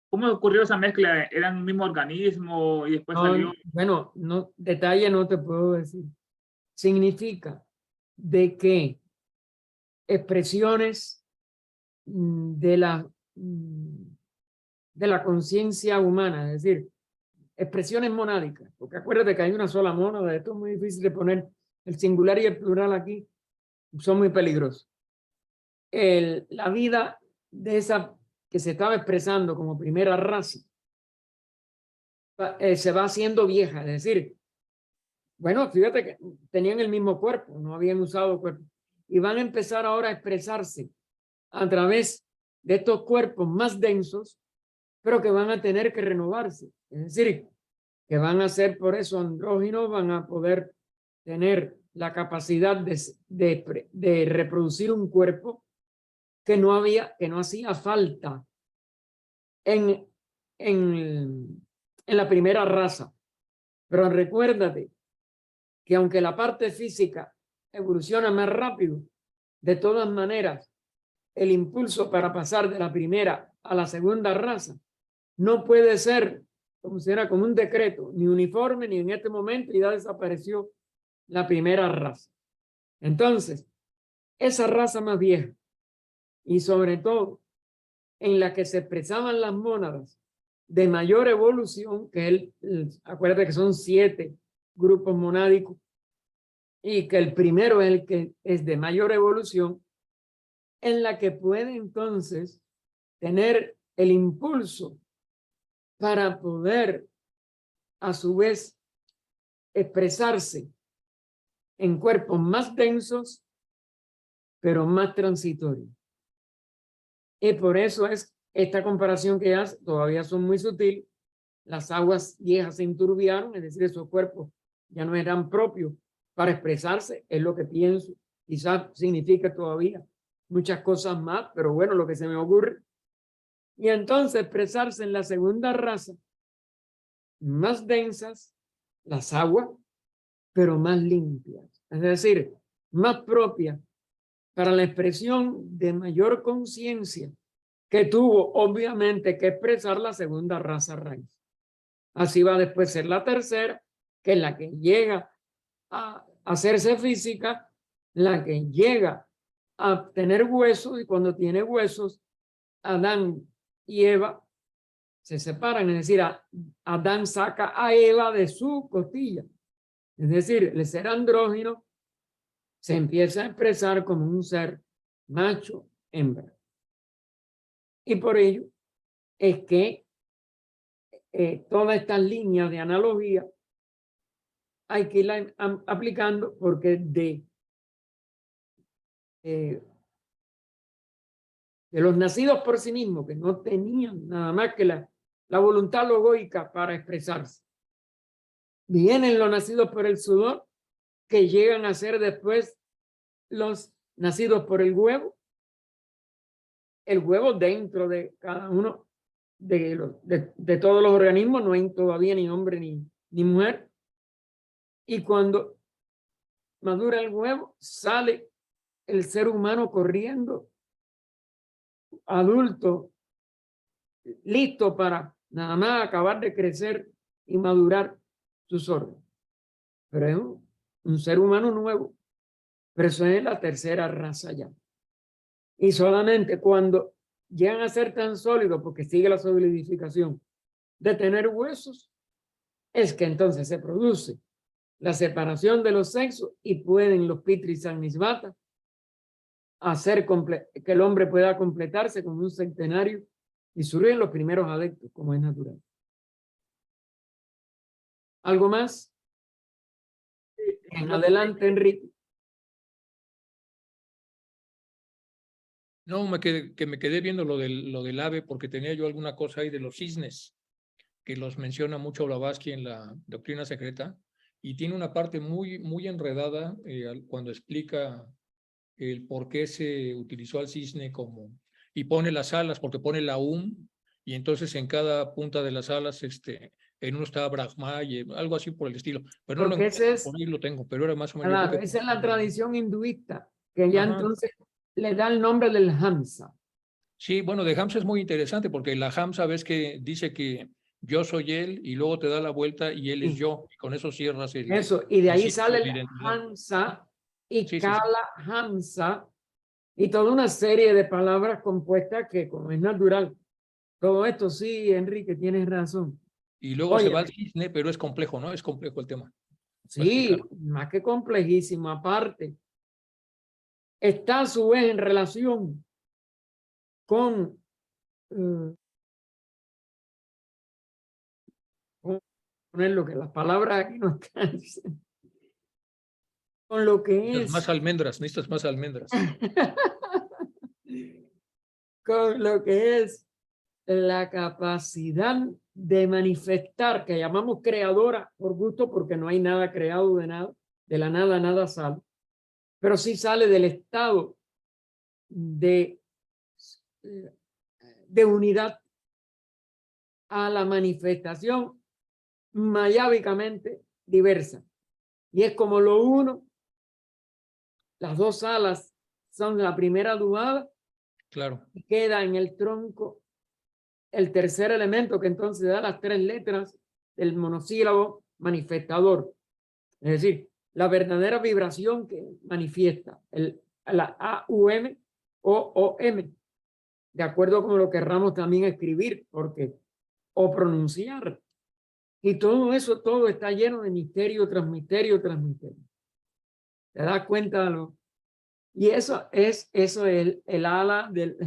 ¿Cómo ocurrió esa mezcla? ¿Eran un mismo organismo y después salió? Bueno, no, detalle no te puedo decir. Significa de que expresiones de la conciencia humana, es decir, expresiones monádicas, porque acuérdate que hay una sola mónada, esto es muy difícil de poner el singular y el plural aquí, son muy peligrosos. La vida de esa que se estaba expresando como primera raza se va haciendo vieja, es decir, bueno, fíjate que tenían el mismo cuerpo, no habían usado cuerpo, y van a empezar ahora a expresarse a través de estos cuerpos más densos, pero que van a tener que renovarse, es decir, que van a ser por eso andróginos, van a poder tener la capacidad de reproducir un cuerpo que no hacía falta en la primera raza. Pero recuérdate que aunque la parte física evoluciona más rápido, de todas maneras, el impulso para pasar de la primera a la segunda raza no puede ser como un decreto, ni uniforme, ni en este momento, y ya desapareció la primera raza. Entonces, esa raza más vieja, y sobre todo en la que se expresaban las mónadas de mayor evolución, que acuérdate que son 7 grupos monádicos, y que el primero es el que es de mayor evolución, en la que puede entonces tener el impulso para poder a su vez expresarse en cuerpos más densos, pero más transitorios. Y por eso es esta comparación que hace, todavía son muy sutiles. Las aguas viejas se enturbiaron, es decir, esos cuerpos ya no eran propios para expresarse, es lo que pienso. Quizás significa todavía muchas cosas más, pero bueno, lo que se me ocurre. Y entonces expresarse en la segunda raza, más densas, las aguas, pero más limpias. Es decir, más propias para la expresión de mayor conciencia que tuvo obviamente que expresar la segunda raza raíz. Así va después a ser la tercera, que es la que llega a hacerse física, la que llega a tener huesos, y cuando tiene huesos, Adán y Eva se separan, es decir, Adán saca a Eva de su costilla. Es decir, el ser andrógino se empieza a expresar como un ser macho, hembra. Y por ello es que todas estas líneas de analogía hay que irla aplicando, porque de los nacidos por sí mismos, que no tenían nada más que la voluntad logóica para expresarse, vienen los nacidos por el sudor, que llegan a ser después los nacidos por el huevo dentro de cada uno de todos los organismos, no hay todavía ni hombre ni mujer. Y cuando madura el huevo, sale el ser humano corriendo, adulto, listo para nada más acabar de crecer y madurar sus órganos. Pero es un ser humano nuevo, pero eso es la tercera raza ya. Y solamente cuando llegan a ser tan sólidos, porque sigue la solidificación de tener huesos, es que entonces se produce la separación de los sexos y pueden los Pitris Samnisvata hacer que el hombre pueda completarse con un centenario y surgen los primeros adeptos, como es natural. ¿Algo más? En adelante, Enrique. No, me quedé viendo lo del ave, porque tenía yo alguna cosa ahí de los cisnes, que los menciona mucho Blavatsky en la Doctrina Secreta, y tiene una parte muy enredada cuando explica el por qué se utilizó al cisne como, y pone las alas, porque pone la y entonces en cada punta de las alas, en uno está Brahma y algo así por el estilo. Pero no porque ese es, por ahí lo tengo, pero era más o menos. claro, esa es la tradición hinduista, que ya Ajá. entonces le da el nombre del Hamsa. Sí, bueno, de Hamsa es muy interesante, porque la Hamsa ves que dice que yo soy él, y luego te da la vuelta y él es yo, y con eso cierras el... Eso, y de ahí círculo sale de el identidad. Hamsa y Sí. Kala Hamsa y toda una serie de palabras compuestas que, como es natural, todo esto sí, Enrique, tienes razón. Y luego Oye, se va al cisne, pero es complejo, ¿no? Es complejo el tema. sí, más que complejísimo. Aparte, está a su vez en relación con poner lo que las palabras aquí no están, con lo que Necesitas es más almendras. con lo que es la capacidad de manifestar, que llamamos creadora por gusto, porque no hay nada creado de nada, de la nada nada sale, pero sí sale del estado de unidad a la manifestación mayábicamente diversa. Y es como lo uno, las dos alas son la primera dudada, Claro. y queda en el tronco el tercer elemento, que entonces da las tres letras del monosílabo manifestador. Es decir, la verdadera vibración que manifiesta la AUM o OM, de acuerdo con lo que querramos también escribir, porque o pronunciar. Y todo eso, todo está lleno de misterio tras misterio tras misterio. ¿Te das cuenta de lo? Y eso es el ala del,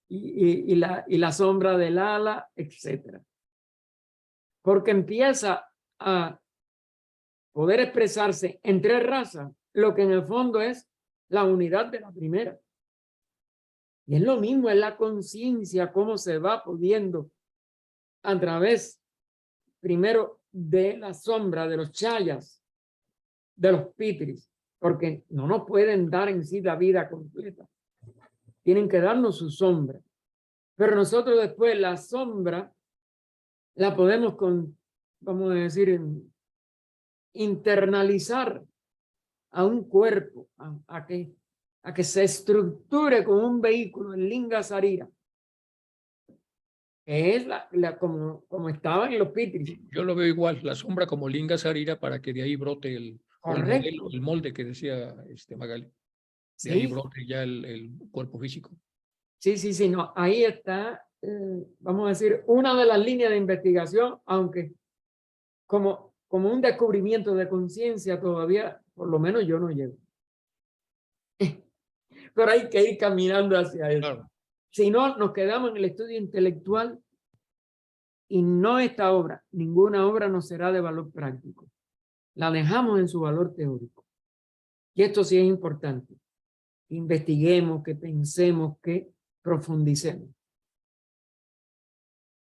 y la sombra del ala, etcétera. Porque empieza a poder expresarse en 3 razas, lo que en el fondo es la unidad de la primera. Y es lo mismo, es la conciencia, cómo se va pudiendo a través, primero, de la sombra, de los chayas, de los pitris, porque no nos pueden dar en sí la vida completa. Tienen que darnos su sombra. Pero nosotros después la sombra la podemos, vamos a decir, internalizar a un cuerpo, a que se estructure como un vehículo en Linga Sarira, que es como estaba en los pitris. Yo lo veo igual, la sombra como Linga Sarira para que de ahí brote el modelo, el molde que decía Magali. De ahí brote ya el cuerpo físico. Sí, no, ahí está, vamos a decir, una de las líneas de investigación, aunque como un descubrimiento de conciencia todavía, por lo menos yo no llego. Pero hay que ir caminando hacia eso. Claro. Si no, nos quedamos en el estudio intelectual y no esta obra, ninguna obra nos será de valor práctico. La dejamos en su valor teórico. Y esto sí es importante. Investiguemos, que pensemos, que profundicemos.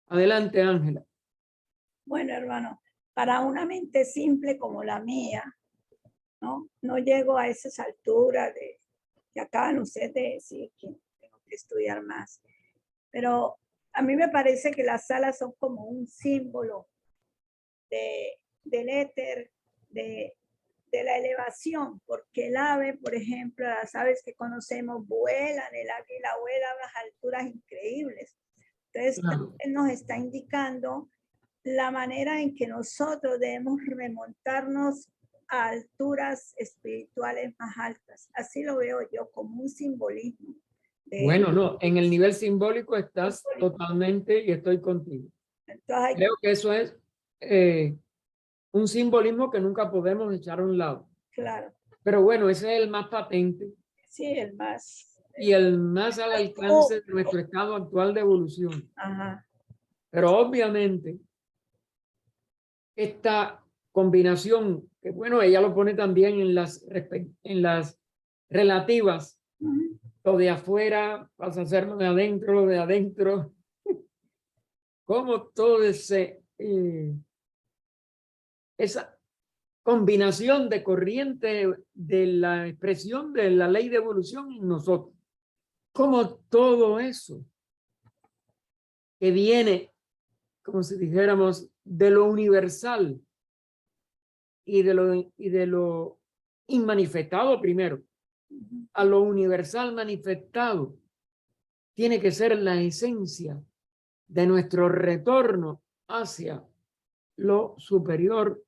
Adelante, Ángela. Bueno, hermano, para una mente simple como la mía, no llego a esas alturas que acaban ustedes de decir que tengo que estudiar más. Pero a mí me parece que las alas son como un símbolo del éter, de la elevación, porque el ave, por ejemplo, las aves que conocemos vuelan, el águila vuela a unas alturas increíbles. Entonces, también nos está indicando la manera en que nosotros debemos remontarnos a alturas espirituales más altas. Así lo veo yo, como un simbolismo. Bueno, no, en el nivel simbólico estás totalmente y estoy contigo. Entonces, creo que eso es un simbolismo que nunca podemos echar a un lado. Claro. Pero bueno, ese es el más patente. Sí, el más. Y el más al alcance de nuestro estado actual de evolución. Ajá. Pero obviamente, esta combinación, que bueno, ella lo pone también en las relativas, lo de afuera pasa a ser lo de adentro, como todo esa combinación de corriente de la expresión de la ley de evolución en nosotros, como todo eso que viene, como si dijéramos, de lo universal y de lo inmanifestado primero, a lo universal manifestado, tiene que ser la esencia de nuestro retorno hacia lo superior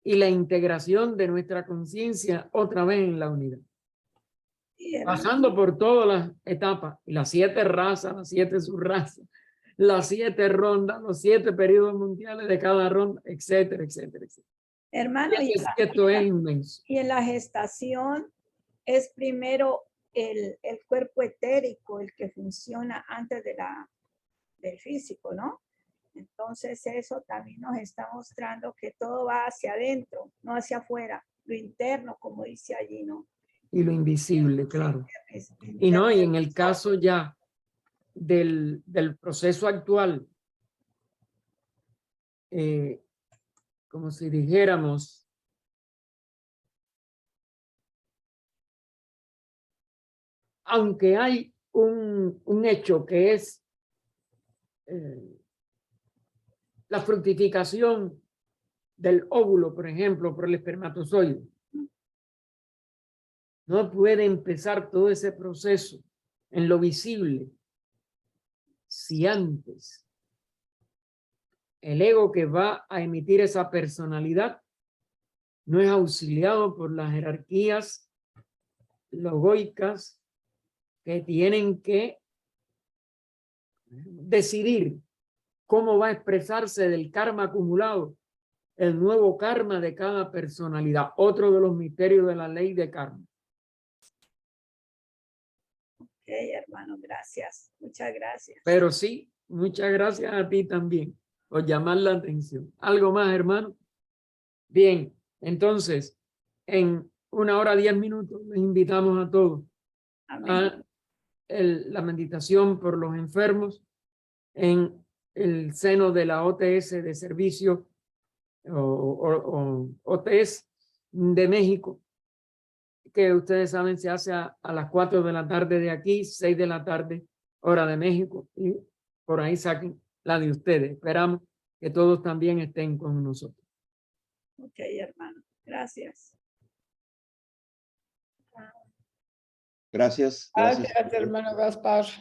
y la integración de nuestra conciencia otra vez en la unidad. Pasando por todas las etapas, las 7 razas, las 7 subrazas, las 7 rondas, los 7 periodos mundiales de cada ronda, etcétera, etcétera, etcétera. Hermano, esto es inmenso. Y en la gestación es primero el cuerpo etérico el que funciona antes del físico, ¿no? Entonces eso también nos está mostrando que todo va hacia adentro, no hacia afuera, lo interno, como dice allí, ¿no? Y lo invisible, claro. Y no, y en el caso ya del proceso actual, como si dijéramos, aunque hay un hecho que es la fructificación del óvulo, por ejemplo, por el espermatozoide, no puede empezar todo ese proceso en lo visible si antes el ego que va a emitir esa personalidad no es auxiliado por las jerarquías logoicas que tienen que decidir cómo va a expresarse del karma acumulado, el nuevo karma de cada personalidad, otro de los misterios de la ley de karma. Ok, hermano, gracias. Muchas gracias. Pero sí, muchas gracias a ti también por llamar la atención. ¿Algo más, hermano? Bien, entonces, en 1 hora 10 minutos, les invitamos a todos Amén. a la meditación por los enfermos en el seno de la OTS de servicio o OTS de México, que ustedes saben se hace a las 4 de la tarde de aquí, 6 de la tarde, hora de México, y por ahí saquen la de ustedes. Esperamos que todos también estén con nosotros. Ok, hermano. Gracias. Gracias. Gracias, hermano Gaspar.